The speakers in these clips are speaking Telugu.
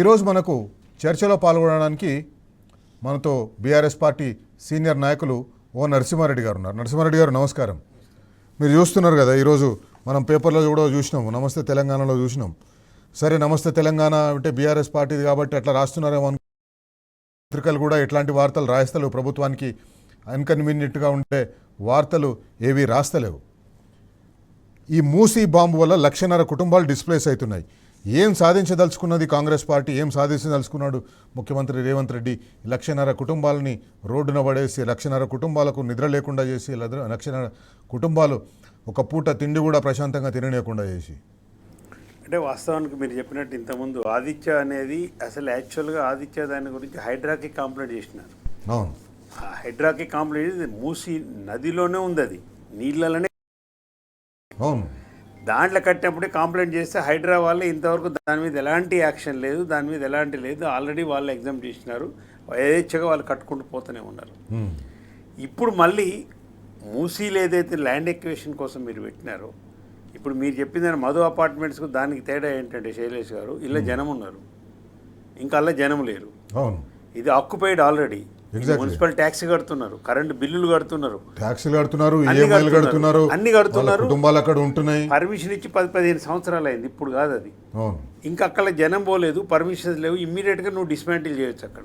ఈరోజు మనకు చర్చలో పాల్గొనడానికి మనతో బీఆర్ఎస్ పార్టీ సీనియర్ నాయకులు ఓ నరసింహారెడ్డి గారు ఉన్నారు. నరసింహారెడ్డి గారు నమస్కారం. మీరు చూస్తున్నారు కదా, ఈరోజు మనం పేపర్లో కూడా చూసినాము, నమస్తే తెలంగాణలో చూసినాం. సరే, నమస్తే తెలంగాణ అంటే బీఆర్ఎస్ పార్టీది కాబట్టి అట్లా రాస్తున్నారేమో అనుకో. పత్రికలు కూడా ఎట్లాంటి వార్తలు రాస్తలేవు, ప్రభుత్వానికి అన్కన్వీనియంట్గా ఉండే వార్తలు ఏవి రాస్తలేవు. ఈ మూసీ బాంబు వల్ల 1,50,000 కుటుంబాలు డిస్ప్లేస్ అవుతున్నాయి. ఏం సాధించదలుచుకున్నది కాంగ్రెస్ పార్టీ, ఏం సాధించదలుచుకున్నాడు ముఖ్యమంత్రి రేవంత్ రెడ్డి? 1,50,000 కుటుంబాలని రోడ్డున పడేసి, 1,50,000 కుటుంబాలకు నిద్ర లేకుండా చేసి, 1,50,000 కుటుంబాలు ఒక పూట తిండి కూడా ప్రశాంతంగా తినలేకుండా చేసి. అంటే వాస్తవానికి మీరు చెప్పినట్టు ఇంతకుముందు ఆదిత్య అనేది అసలు యాక్చువల్గా ఆదిత్య దాని గురించి హైడ్రాకి కంప్లైంట్ చేసినారు. అవును, హైడ్రాకి కంప్లైంట్ మూసి నదిలోనే ఉంది, అది నీళ్ళలోనే. అవును, దాంట్లో కట్టినప్పుడే కంప్లైంట్ చేస్తే హైడ్రా వాళ్ళు ఇంతవరకు దాని మీద ఎలాంటి యాక్షన్ లేదు, దాని మీద ఎలాంటి లేదు. ఆల్రెడీ వాళ్ళు ఎగ్జామ్ చేసినారు, యథేచ్ఛగా వాళ్ళు కట్టుకుంటూ పోతూనే ఉన్నారు. ఇప్పుడు మళ్ళీ మూసీలు ఏదైతే ల్యాండ్ ఎక్వేషన్ కోసం మీరు పెట్టినారో, ఇప్పుడు మీరు చెప్పిందని మధు అపార్ట్మెంట్స్కు దానికి తేడా ఏంటంటే శైలేష్ గారు, ఇలా జనం ఉన్నారు, ఇంకా అలా జనం లేరు. అవును, ఇది ఆక్యుపైడ్ ఆల్రెడీ. మున్సిపల్ ట్యాక్స్ కడుతున్నారు, కరెంటు బిల్లులు కడుతున్నారు, ట్యాక్సీలు కడుతున్నారు, ఈఎంఐలు కడుతున్నారు, అన్ని కడుతున్నారు, కుటుంబాలు అక్కడ ఉంటున్నాయి. పర్మిషన్ ఇచ్చి 10-15 సంవత్సరాలు అయింది, ఇప్పుడు కాదు అది. అవును, ఇంకా అక్కడ జనం పోలేదు, పర్మిషన్స్ లేవు, ఇమ్మీడియట్గా నువ్వు డిస్మాంటిల్ చేయొచ్చు. అక్కడ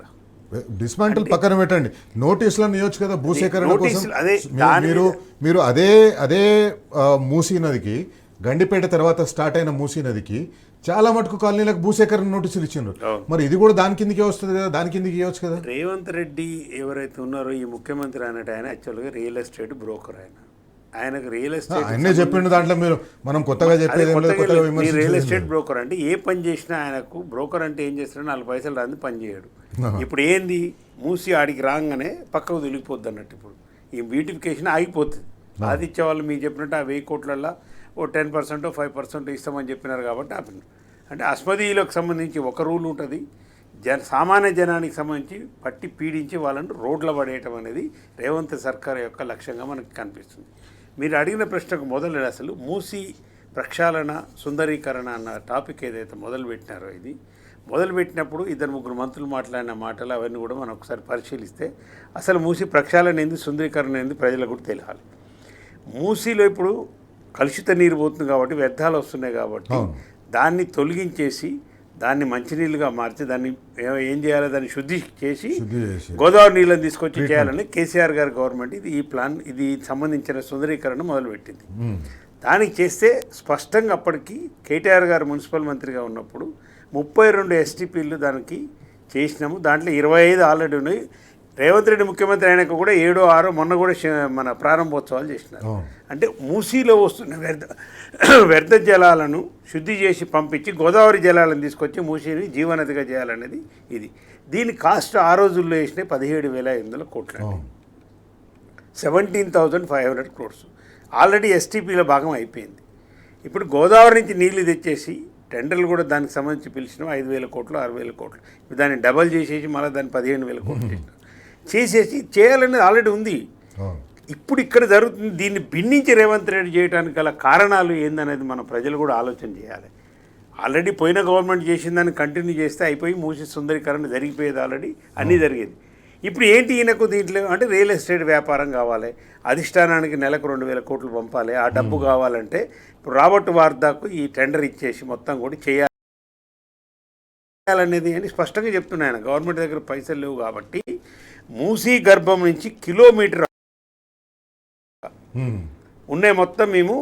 డిస్మాంటిల్ పక్కన పెట్టండి, నోటీసులను ఇవ్వచ్చు కదా భూసేకరణ కోసం. మీరు అదే మూసీ నదికి, గండిపేట తర్వాత స్టార్ట్ అయిన మూసీ నదికి చాలా మటుకు కాలనీలకు భూసేకరణ నోటీసులు ఇచ్చిండ్రు. మరి ఇది కూడా దాని కిందకే వస్తుంది కదా, దాని కిందకి ఇవ్వచ్చు కదా. రేవంత్ రెడ్డి ఎవరైతే ఉన్నారో ఈ ముఖ్యమంత్రి అన్నట్టు, ఆయన యాక్చువల్గా రియల్ ఎస్టేట్ బ్రోకర్. ఆయనకు రియల్ ఎస్టేట్ అన్నీ చెప్పిండు. దాంట్లో మనం కొత్తగా చెప్పేది రియల్ ఎస్టేట్ బ్రోకర్ అంటే ఏ పని చేసినా ఆయనకు బ్రోకర్ అంటే ఏం చేస్తాడో 4 పైసలు రాంది పని చేయడు. ఇప్పుడు ఏంది, మూసి ఆడికి రాగానే పక్కకు తొలిగిపోద్ది అన్నట్టు. ఇప్పుడు ఈ బ్యూటిఫికేషన్ ఆగిపోతుంది. ఆదిత్య వాళ్ళు మీకు చెప్పినట్టు ఆ 1000 కోట్లలో ఓ 10% 5% ఇస్తామని చెప్పినారు కాబట్టి ఆపినారు. అంటే అస్మదీయులకు సంబంధించి ఒక రూల్ ఉంటుంది, సామాన్య జనానికి సంబంధించి పట్టి పీడించి వాళ్ళని రోడ్ల పడేయటం అనేది రేవంత్ సర్కార్ యొక్క లక్ష్యంగా మనకు కనిపిస్తుంది. మీరు అడిగిన ప్రశ్నకు మొదలు అసలు మూసీ ప్రక్షాళన సుందరీకరణ అన్న టాపిక్ ఏదైతే మొదలుపెట్టినారో, ఇది మొదలుపెట్టినప్పుడు 2-3 మంత్రులు మాట్లాడిన మాటలు అవన్నీ కూడా మనం ఒకసారి పరిశీలిస్తే అసలు మూసీ ప్రక్షాళన ఏంది, సుందరీకరణ ఏంది ప్రజలకు కూడా తెలియాలి. మూసీలో ఇప్పుడు కలుషిత నీరు పోతుంది కాబట్టి, వ్యర్థాలు వస్తున్నాయి కాబట్టి దాన్ని తొలగించేసి దాన్ని మంచినీళ్ళుగా మార్చి దాన్ని ఏం చేయాలో దాన్ని శుద్ధి చేసి గోదావరి నీళ్ళని తీసుకొచ్చి చేయాలని కేసీఆర్ గారి గవర్నమెంట్ ఈ ప్లాన్, ఇది సంబంధించిన సుందరీకరణ మొదలుపెట్టింది. దానికి చేస్తే స్పష్టంగా అప్పటికి కేటీఆర్ గారు మున్సిపల్ మంత్రిగా ఉన్నప్పుడు 32 ఎస్టీపీలు దానికి చేసినాము. దాంట్లో 25 ఆల్రెడీ ఉన్నాయి. రేవంత్ రెడ్డి ముఖ్యమంత్రి అయినాక కూడా 7, 6 మొన్న కూడా మన ప్రారంభోత్సవాలు చేసినారు. అంటే మూసీలో వస్తున్న వ్యర్థ జలాలను శుద్ధి చేసి పంపించి గోదావరి జలాలను తీసుకొచ్చి మూసీని జీవనదిగా చేయాలనేది ఇది. దీని కాస్ట్ ఆ రోజుల్లో వేసినాయి 17,500 కోట్లు, 17,500 crores. ఆల్రెడీ ఎస్టీపీలో భాగం అయిపోయింది. ఇప్పుడు గోదావరి నుంచి నీళ్లు తెచ్చేసి టెండర్లు కూడా దానికి సంబంధించి పిలిచినాం 5,000 కోట్లు 6,000 కోట్లు. దాన్ని డబల్ చేసేసి మళ్ళీ దాన్ని 15,000 కోట్లు చేసేసి చేయాలనేది ఆల్రెడీ ఉంది. ఇప్పుడు ఇక్కడ జరుగుతుంది. దీన్ని భిన్నించి రేవంత్ రెడ్డి చేయడానికి గల కారణాలు ఏందనేది మన ప్రజలు కూడా ఆలోచన చేయాలి. ఆల్రెడీ పోయిన గవర్నమెంట్ చేసిన దాన్ని కంటిన్యూ చేస్తే అయిపోయి మూసి సుందరీకరణ జరిగిపోయేది, ఆల్రెడీ అన్నీ జరిగేది. ఇప్పుడు ఏంటి ఈయనకు దీంట్లో అంటే రియల్ ఎస్టేట్ వ్యాపారం కావాలి, అధిష్టానానికి నెలకు 2,000 కోట్లు పంపాలి, ఆ డబ్బు కావాలంటే ఇప్పుడు రాబర్ట్ వార్దాకు ఈ టెండర్ ఇచ్చేసి మొత్తం కూడా చేయాలనేది అని స్పష్టంగా చెప్తున్నాను. గవర్నమెంట్ దగ్గర పైసలు లేవు కాబట్టి మూసీ గర్భం నుంచి కిలోమీటర్ ఉన్నాయి మొత్తం మేము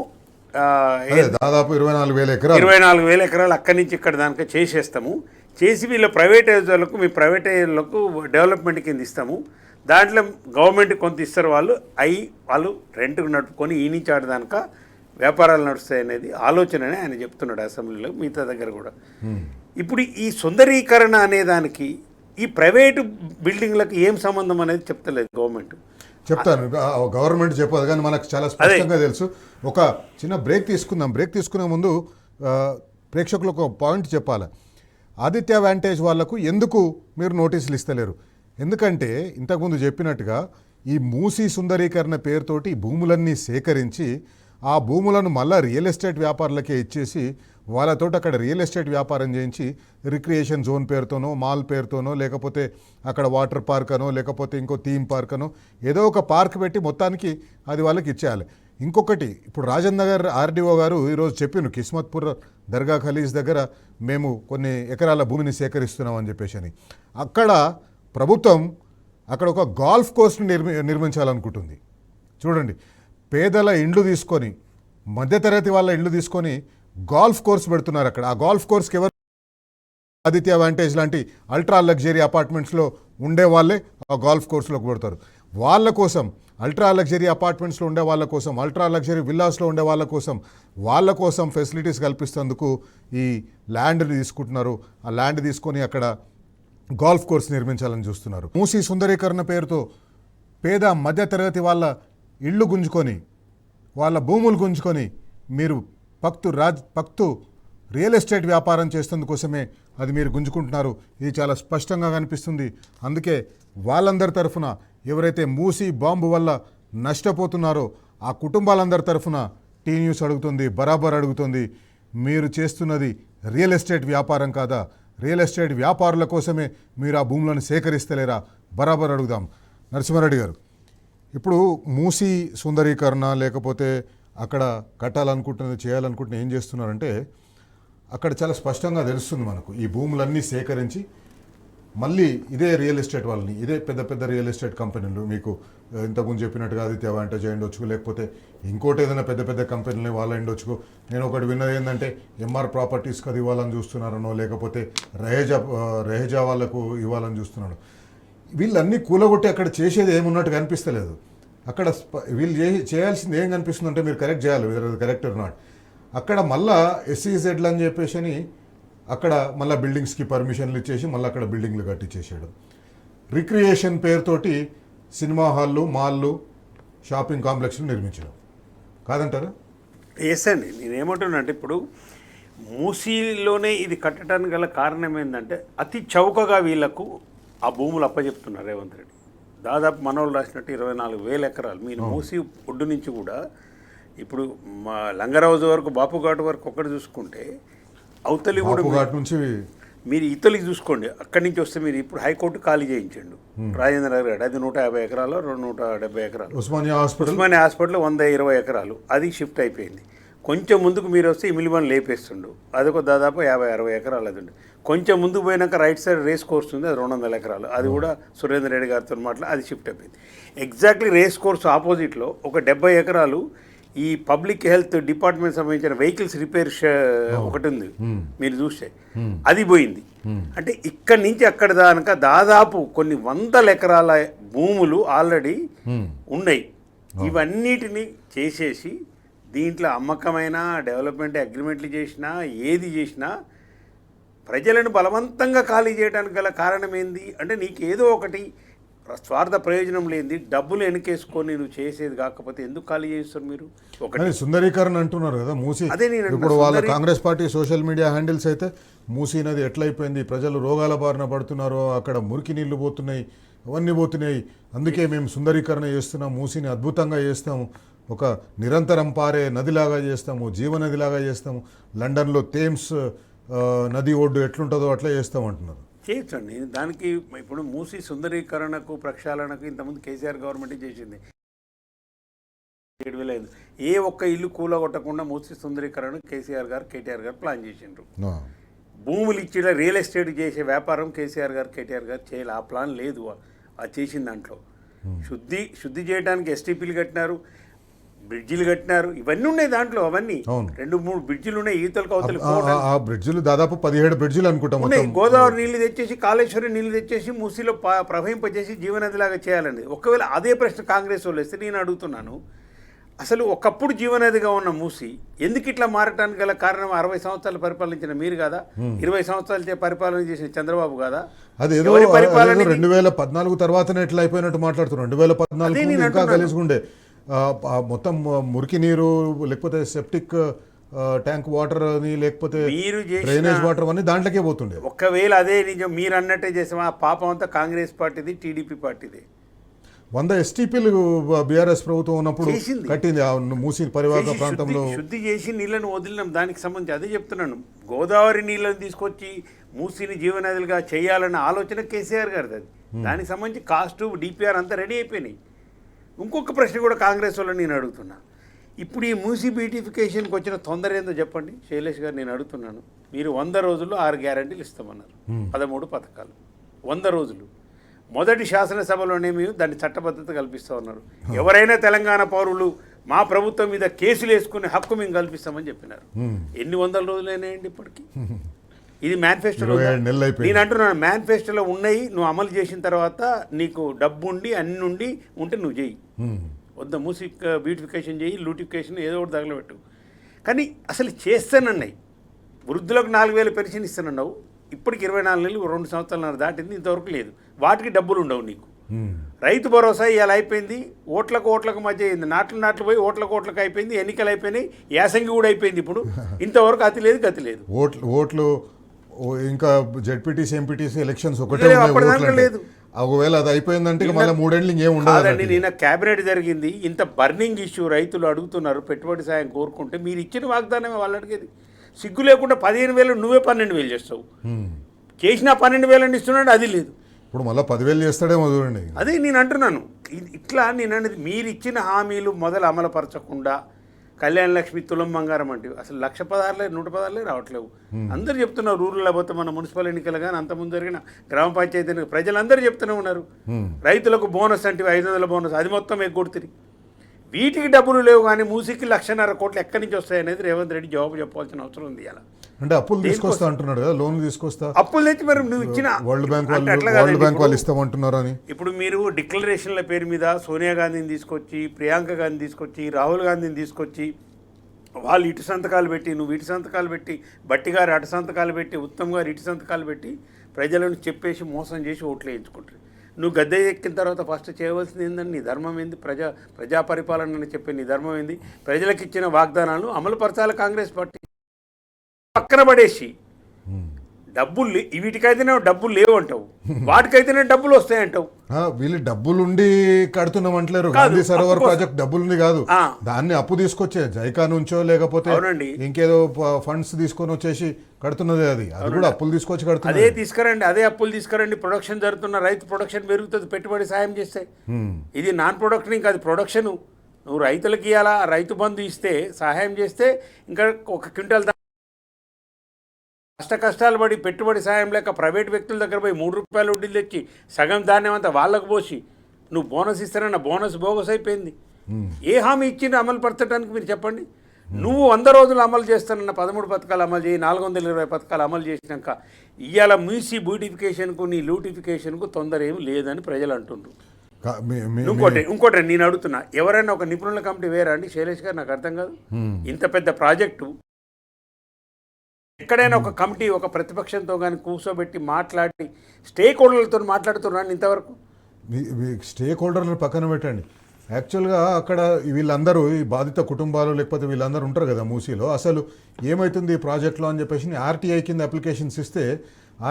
దాదాపు 24,000 ఎకరాలు అక్కడి నుంచి ఇక్కడ దానిక చేసేస్తాము. చేసి వీళ్ళ ప్రైవేటైజర్లకు, మీ ప్రైవేటైజర్లకు డెవలప్మెంట్ కింద ఇస్తాము. దాంట్లో గవర్నమెంట్ కొంత ఇస్తారు, వాళ్ళు రెంట్కు నడుపుకొని ఈ నుంచి ఆడదానిక వ్యాపారాలు నడుస్తాయి అనేది ఆలోచననే ఆయన చెప్తున్నాడు అసెంబ్లీలో, మిగతా దగ్గర కూడా. ఇప్పుడు ఈ సుందరీకరణ అనేదానికి ఈ ప్రైవేటు బిల్డింగ్లకు ఏం సంబంధం అనేది చెప్తలేదు గవర్నమెంట్. చెప్తాను, గవర్నమెంట్ చెప్పదు కానీ మనకు చాలా స్పష్టంగా తెలుసు. ఒక చిన్న బ్రేక్ తీసుకుందాం. బ్రేక్ తీసుకునే ముందు ప్రేక్షకులకు ఒక పాయింట్ చెప్పాలి. ఆదిత్య వాంటేజ్ వాళ్లకు ఎందుకు మీరు నోటీసులు ఇస్తలేరు? ఎందుకంటే ఇంతకుముందు చెప్పినట్టుగా ఈ మూసీ సుందరీకరణ పేరుతోటి భూములన్నీ సేకరించి ఆ భూములను మళ్ళా రియల్ ఎస్టేట్ వ్యాపారులకే ఇచ్చేసి వాళ్ళతో అక్కడ రియల్ ఎస్టేట్ వ్యాపారం చేయించి రిక్రియేషన్ జోన్ పేరుతోనో మాల్ పేరుతోనో లేకపోతే అక్కడ వాటర్ పార్క్ అనో లేకపోతే ఇంకో థీమ్ పార్క్ అనో ఏదో ఒక పార్క్ పెట్టి మొత్తానికి అది వాళ్ళకి ఇచ్చేయాలి. ఇంకొకటి ఇప్పుడు రాజన్ నగర్ ఆర్డీఓ గారు ఈరోజు చెప్పిను కిస్మత్పూర్ దర్గా ఖలీజ్ దగ్గర మేము కొన్ని ఎకరాల భూమిని సేకరిస్తున్నాం అని చెప్పేసి అని. అక్కడ ప్రభుత్వం అక్కడ ఒక గాల్ఫ్ కోర్స్ని నిర్మించాలనుకుంటుంది. చూడండి, పేదల ఇండ్లు తీసుకొని మధ్యతరగతి వాళ్ళ ఇండ్లు తీసుకొని గాల్ఫ్ కోర్స్ పెడుతున్నారు అక్కడ. ఆ గాల్ఫ్ కోర్స్కి ఎవరు ఆదిత్య వాంటేజ్ లాంటి అల్ట్రా లగ్జరీ అపార్ట్మెంట్స్లో ఉండే వాళ్ళే ఆ గాల్ఫ్ కోర్స్లోకి పెడతారు. వాళ్ళ కోసం అల్ట్రా లగ్జరీ అపార్ట్మెంట్స్లో ఉండే వాళ్ళ కోసం, అల్ట్రా లగ్జరీ విల్లాస్లో ఉండే వాళ్ళ కోసం ఫెసిలిటీస్ కల్పిస్తేందుకు ఈ ల్యాండ్ని తీసుకుంటున్నారు. ఆ ల్యాండ్ తీసుకొని అక్కడ గాల్ఫ్ కోర్స్ నిర్మించాలని చూస్తున్నారు. మూసీ సుందరీకరణ పేరుతో పేద మధ్యతరగతి వాళ్ళ ఇళ్ళు గుంజుకొని వాళ్ళ భూములు గుంజుకొని మీరు పక్తు రియల్ ఎస్టేట్ వ్యాపారం చేసేందుకోసమే అది మీరు గుంజుకుంటున్నారు. ఇది చాలా స్పష్టంగా కనిపిస్తుంది. అందుకే వాళ్ళందరి తరఫున ఎవరైతే మూసీ బాంబు వల్ల నష్టపోతున్నారో ఆ కుటుంబాలందరి తరఫున టీ న్యూస్ అడుగుతుంది, బరాబర్ అడుగుతుంది, మీరు చేస్తున్నది రియల్ ఎస్టేట్ వ్యాపారం కాదా? రియల్ ఎస్టేట్ వ్యాపారుల కోసమే మీరు ఆ భూములను సేకరిస్తలేరా? బరాబర్ అడుగుదాం. నరసింహారెడ్డి గారు, ఇప్పుడు మూసీ సుందరీకరణ లేకపోతే అక్కడ కట్టాలనుకుంటున్నది చేయాలనుకుంటున్న ఏం చేస్తున్నారంటే అక్కడ చాలా స్పష్టంగా తెలుస్తుంది మనకు. ఈ భూములన్నీ సేకరించి మళ్ళీ ఇదే రియల్ ఎస్టేట్ వాళ్ళని, ఇదే పెద్ద పెద్ద రియల్ ఎస్టేట్ కంపెనీలు, మీకు ఇంతకుముందు చెప్పినట్టుగా ఆదిత్య వాంటేజ్ అయ్యుండొచ్చు, లేకపోతే ఇంకోటి ఏదైనా పెద్ద పెద్ద కంపెనీలని వాళ్ళ అయ్యుండొచ్చు. నేను ఒకటి విన్నది ఏంటంటే ఎంఆర్ ప్రాపర్టీస్కి అది ఇవ్వాలని చూస్తున్నారనో లేకపోతే రెహజా వాళ్ళకు ఇవ్వాలని చూస్తున్నాడు. వీళ్ళన్నీ కూలగొట్టి అక్కడ చేసేది ఏమున్నట్టు కనిపిస్తలేదు. అక్కడ వీళ్ళు చేయాల్సింది ఏం కనిపిస్తుంది అంటే మీరు కరెక్ట్ చేయాలి, కరెక్ట్ ఆర్ నాట్. అక్కడ మళ్ళా ఎస్సీజెడ్లు అని చెప్పేసి అక్కడ మళ్ళీ బిల్డింగ్స్కి పర్మిషన్లు ఇచ్చేసి మళ్ళీ అక్కడ బిల్డింగ్లు కట్టించేసాడు. రిక్రియేషన్ పేరుతోటి సినిమా హాళ్ళు, మాల్లు, షాపింగ్ కాంప్లెక్స్లు నిర్మించడం కాదంటారా? ఎస్ అండి, నేనేమంటున్నా అంటే ఇప్పుడు మూసీలోనే ఇది కట్టడానికి గల కారణం ఏంటంటే అతి చౌకగా వీళ్లకు ఆ భూములు అప్పచెప్తున్నారు రేవంత్ రెడ్డి. దాదాపు మనోళ్ళు రాసినట్టు 24,000 ఎకరాలు. మీరు మూసీ ఒడ్డు నుంచి కూడా ఇప్పుడు మా లంగరాజు వరకు, బాపుఘాట్ వరకు ఒక్కటి చూసుకుంటే అవతలి కూడా నుంచి మీరు ఇతలికి చూసుకోండి. అక్కడి నుంచి వస్తే మీరు ఇప్పుడు హైకోర్టు ఖాళీ చేయించండు రాజేంద్ర నగర్ గారు, అది 150 ఎకరాలు, 170 ఎకరాలు. ఉస్మానియా హాస్పిటల్ 120 ఎకరాలు, అది షిఫ్ట్ అయిపోయింది. కొంచెం ముందుకు మీరు వస్తే ఇమిలివన్ లేపేస్తుండు, అదొక దాదాపు 50-60 ఎకరాలు అది ఉంది. కొంచెం ముందుకు పోయినాక రైట్ సైడ్ రేస్ కోర్స్ ఉంది, అది 200 ఎకరాలు, అది కూడా సురేందర్ రెడ్డి గారితో మాట్లాడి అది షిఫ్ట్ అయిపోయింది. ఎగ్జాక్ట్లీ రేస్ కోర్స్ ఆపోజిట్లో ఒక 70 ఎకరాలు ఈ పబ్లిక్ హెల్త్ డిపార్ట్మెంట్ సంబంధించిన వెహికల్స్ రిపేర్ ఒకటి ఉంది, మీరు చూస్తే అది పోయింది. అంటే ఇక్కడి నుంచి అక్కడ దాకా దాదాపు కొన్ని 100 ఎకరాల భూములు ఆల్రెడీ ఉన్నాయి. ఇవన్నిటిని చేసేసి దీంట్లో అమ్మకమైన డెవలప్మెంట్ అగ్రిమెంట్లు చేసినా ఏది చేసినా ప్రజలను బలవంతంగా ఖాళీ చేయడానికి గల కారణం ఏంది అంటే నీకు ఏదో ఒకటి స్వార్థ ప్రయోజనం లేనిది డబ్బులు వెనకేసుకొని నువ్వు చేసేది కాకపోతే ఎందుకు ఖాళీ చేస్తారు మీరు? ఒకటి సుందరీకరణ అంటున్నారు కదా మూసీ. అదే నేను ఇప్పుడు వాళ్ళ Congress party social media handles అయితే మూసీ నది ఎట్లయిపోయింది, ప్రజలు రోగాల బారిన పడుతున్నారు, అక్కడ మురికి నీళ్లు పోతున్నాయి, అవన్నీ పోతున్నాయి, అందుకే మేము సుందరీకరణ చేస్తున్నాం, మూసీని అద్భుతంగా చేస్తాము, ఒక నిరంతరం పారే నదిలాగా చేస్తాము, జీవనదిలాగా చేస్తాము, లండన్లో థేమ్స్ నది ఒడ్డు ఎట్లుంటుందో అట్లా చేస్తామంటున్నారు. చేయొచ్చండి. దానికి ఇప్పుడు మూసీ సుందరీకరణకు ప్రక్షాళనకు ఇంతకుముందు కేసీఆర్ గవర్నమెంట్ చేసింది. 7,000 ఏ ఒక్క ఇల్లు కూలగొట్టకుండా మూసీ సుందరీకరణ కేసీఆర్ గారు కేటీఆర్ గారు ప్లాన్ చేసిండ్రు. భూములు ఇచ్చి రియల్ ఎస్టేట్ చేసే వ్యాపారం కేసీఆర్ గారు కేటీఆర్ గారు చేయాలి. ఆ ప్లాన్ లేదు, అది చేసిన దాంట్లో శుద్ధి చేయడానికి ఎస్టీపీలు కట్టినారు, బ్రిడ్జిలు కట్టినారు, ఇవన్నీ ఉన్నాయి దాంట్లో. అవన్నీ 2-3 బ్రిడ్జిలు ఉన్నాయి, ఈతలకు అవతలి బ్రిడ్జిలు దాదాపు 17 బ్రిడ్జిలు అనుకుంటాం ఉన్నాయి. గోదావరి నీళ్లు తెచ్చేసి కాళేశ్వరం నీళ్లు తెచ్చేసి మూసీలో ప్రవహింపజేసి జీవనదిలాగా చేయాలండి. ఒకవేళ అదే ప్రశ్న కాంగ్రెస్ వాళ్ళు వేస్తే నేను అడుగుతున్నాను, అసలు ఒకప్పుడు జీవనదిగా ఉన్న మూసీ ఎందుకు ఇట్లా మారటానికి గల కారణం 60 సంవత్సరాలు పరిపాలించిన మీరు కదా, 20 సంవత్సరాలు పరిపాలన చేసిన చంద్రబాబు కదా? అది ఏదో 2014 తర్వాతనే ఎట్లా అయిపోయినట్టు మాట్లాడుతున్నారు. 2014 ఇంకా కలిసిగుండే మొత్తం మురికి నీరు లేకపోతే సెప్టిక్ ట్యాంక్ వాటర్ అని లేకపోతే డ్రైనేజ్ వాటర్ అని దాంట్లోకే పోతుండే. ఒకవేళ అదే నిజం మీరు అన్నట్టే చేసాం, ఆ పాపం అంతా కాంగ్రెస్ పార్టీది, టీడీపీ పార్టీది. 100 ఎస్టీపీలు బీఆర్ఎస్ ప్రభుత్వం ఉన్నప్పుడు చేసింది. కట్టింది ఆ మూసి పరివాహక చేసి ప్రాంతంలో. శుద్ధి చేసి నీళ్ళను వదిలినాం. దానికి సంబంధించి అదే చెప్తున్నాను. గోదావరి నీళ్ళని తీసుకొచ్చి మూసిని జీవనదులుగా చేయాలన్న ఆలోచన కేసీఆర్ గారిది. అది దానికి సంబంధించి కాస్ట్ డిపిఆర్ అంతా రెడీ అయిపోయినాయి. ఇంకొక ప్రశ్న కూడా కాంగ్రెస్ వాళ్ళని నేను అడుగుతున్నా. ఇప్పుడు ఈ మూసి బ్యూటిఫికేషన్కి వచ్చిన తొందర ఏందో చెప్పండి శైలేష్ గారు. నేను అడుగుతున్నాను, మీరు 100 రోజుల్లో 6 గ్యారంటీలు ఇస్తామన్నారు, 13 పథకాలు 100 రోజులు. మొదటి శాసనసభలోనేమి దాన్ని చట్టబద్ధత కల్పిస్తూ ఉన్నారు. ఎవరైనా తెలంగాణ పౌరులు మా ప్రభుత్వం మీద కేసులు వేసుకునే హక్కు మేము కల్పిస్తామని చెప్పినారు. ఎన్ని 100 రోజులైనాయండి ఇప్పటికీ? ఇది మేనిఫెస్టోలో. 27 నెలలు అయిపోయింది. నేను అంటున్నాను, మేనిఫెస్టోలో ఉన్నాయి. నువ్వు అమలు చేసిన తర్వాత నీకు డబ్బు ఉండి అన్ని ఉండి ఉంటే నువ్వు చెయ్యి. వద్ద మూసి బ్యూటిఫికేషన్ చేయి, లూటిఫికేషన్ ఏదో ఒకటి తగలబెట్టు. కానీ అసలు చేస్తానన్నాయి. వృద్ధులకు 4,000 పెన్షన్ ఇస్తానన్నావు. ఇప్పటికి 24 నెలలు 2 సంవత్సరాలు దాటింది, ఇంతవరకు లేదు. వాటికి డబ్బులు ఉండవు నీకు. రైతు భరోసా ఇలా అయిపోయింది. ఓట్లకు మధ్య అయింది. నాట్లు పోయి ఓట్లకు అయిపోయింది. ఎన్నికలు అయిపోయినాయి. యాసంగి కూడా అయిపోయింది. ఇప్పుడు ఇంతవరకు అతి లేదు గతి లేదు. ఓట్లు ఇంకా జెడ్పీటీసీ ఎంపీటీసీ ఎలక్షన్స్ ఒకటే లేదు. ఒకవేళ అది అయిపోయిందంటే మళ్ళీ 3 ఏళ్ళు ఇంకేం ఉండదండి. నిన్న క్యాబినెట్ జరిగింది. ఇంత బర్నింగ్ ఇష్యూ రైతులు అడుగుతున్నారు, పెట్టుబడి సాయం కోరుకుంటే మీరు ఇచ్చిన వాగ్దానమే వాళ్ళు అడిగేది. సిగ్గు లేకుండా 15,000 నువ్వే 12,000 చేస్తావు. చేసినా 12,000 ఇస్తున్నాడు, అది లేదు. ఇప్పుడు మళ్ళీ 10,000 చేస్తాడేమో చూడండి. అదే నేను అంటున్నాను. ఇట్లా నేను అనేది మీరు ఇచ్చిన హామీలు మొదలు అమలుపరచకుండా కళ్యాణ లక్ష్మి, తులం బంగారం అంటే అసలు 116 116 రావట్లేవు. అందరూ చెప్తున్నారు. రూరల్ పోతే మన మున్సిపల్ ఎన్నికలు కానీ అంతకుముందు జరిగిన గ్రామ పంచాయతీ ఎన్నికలు ప్రజలందరూ చెప్తూనే ఉన్నారు. రైతులకు బోనస్ అంటే 500 బోనస్, అది మొత్తం ఎగ్గొడుతుంది. వీటికి డబ్బులు లేవు. కానీ మూసికి 1,50,000 కోట్లు ఎక్కడి నుంచి వస్తాయనేది రేవంత్ రెడ్డి జవాబు చెప్పాల్సిన అవసరం ఉంది. అలా అంటే అప్పులు తీసుకొస్తా అంటున్నాడు కదా, లోన్ తీసుకొస్తా. అప్పులు తెచ్చి మరి నువ్వు ఇచ్చిన వరల్డ్ బ్యాంక్ వాళ్ళు ఇస్తామంటున్నారు అని. ఇప్పుడు మీరు డిక్లరేషన్ల పేరు మీద సోనియా గాంధీని తీసుకొచ్చి, ప్రియాంక గాంధీని తీసుకొచ్చి, రాహుల్ గాంధీని తీసుకొచ్చి వాళ్ళు ఇటు సంతకాలు పెట్టి, నువ్వు ఇటు సంతకాలు పెట్టి, బట్టి గారు అటు సంతకాలు పెట్టి, ఉత్తమ్ గారు ఇటు సంతకాలు పెట్టి ప్రజలను చెప్పేసి మోసం చేసి ఓట్లు వేయించుకుంటారు. నువ్వు గద్దె ఎక్కిన తర్వాత ఫస్ట్ చేయవలసింది ఏందని, నీ ధర్మం ఏంది, ప్రజా పరిపాలన అని చెప్పే నీ ధర్మం ఏంది, ప్రజలకు ఇచ్చిన వాగ్దానాలను అమలుపరచాలి కాంగ్రెస్ పార్టీ. పక్కన పడేసి డబ్బులు వీటికైతేనే డబ్బులు లేవు అంటావు, వాటికైతేనే డబ్బులు వస్తాయంటావు. వీళ్ళు డబ్బులుండి కడుతున్నాం అంటలేరు. గాంధీ సరోవర్ ప్రాజెక్ట్ డబ్బులుంది కాదు, దాన్ని అప్పు తీసుకొచ్చే జైకా నుంచో లేకపోతే ఇంకేదో ఫండ్స్ తీసుకొని వచ్చేసి కడుతున్నది. అది కూడా అప్పులు తీసుకొచ్చి కడుతున్నది. అదే తీసుకురండి, అదే అప్పులు తీసుకురండి. ప్రొడక్షన్ జరుగుతున్న రైతు ప్రొడక్షన్ పెరుగుతుంది, పెట్టుబడి సాయం చేస్తే. ఇది నాన్ ప్రొడక్షన్, ఇంకా అది ప్రొడక్షన్. నువ్వు రైతులకి ఇవ్వాలా, రైతు బంధు ఇస్తే సహాయం చేస్తే ఇంకా 1 క్వింటాల్ కష్టాలు పడి పెట్టుబడి సాయం లేక ప్రైవేట్ వ్యక్తుల దగ్గర పోయి 3 రూపాయలు వడ్డీలు తెచ్చి సగం ధాన్యం అంతా వాళ్ళకు పోసి నువ్వు బోనస్ ఇస్తానన్న బోనస్ బోగస్ అయిపోయింది. ఏ హామీ ఇచ్చిండ్రు అమలు పరచడానికి మీరు చెప్పండి. నువ్వు 100 రోజులు అమలు చేస్తానన్న 13 పథకాలు అమలు చేయి, 420 పథకాలు అమలు చేసినాక ఇవాళ మూసి బ్యూటిఫికేషన్కు నీ లూటిఫికేషన్కు తొందర ఏమి లేదని ప్రజలు అంటుండ్రు. ఇంకోటి నేను అడుగుతున్నా, ఎవరైనా ఒక నిపుణుల కమిటీ వేరా అండి శైలేష్ గారు? నాకు అర్థం కాదు. ఇంత పెద్ద ప్రాజెక్టు ఎక్కడైనా ఒక కమిటీ ఒక ప్రతిపక్షంతో కానీ కూర్చోబెట్టి మాట్లాడి స్టేక్ హోల్డర్లతో మాట్లాడుతున్నాను ఇంతవరకు. స్టేక్ హోల్డర్లు పక్కన పెట్టండి. యాక్చువల్గా అక్కడ వీళ్ళందరూ ఈ బాధిత కుటుంబాలు లేకపోతే వీళ్ళందరూ ఉంటారు కదా మూసీలో, అసలు ఏమవుతుంది ఈ ప్రాజెక్ట్లో అని చెప్పేసి ఆర్టీఐ కింద అప్లికేషన్స్ ఇస్తే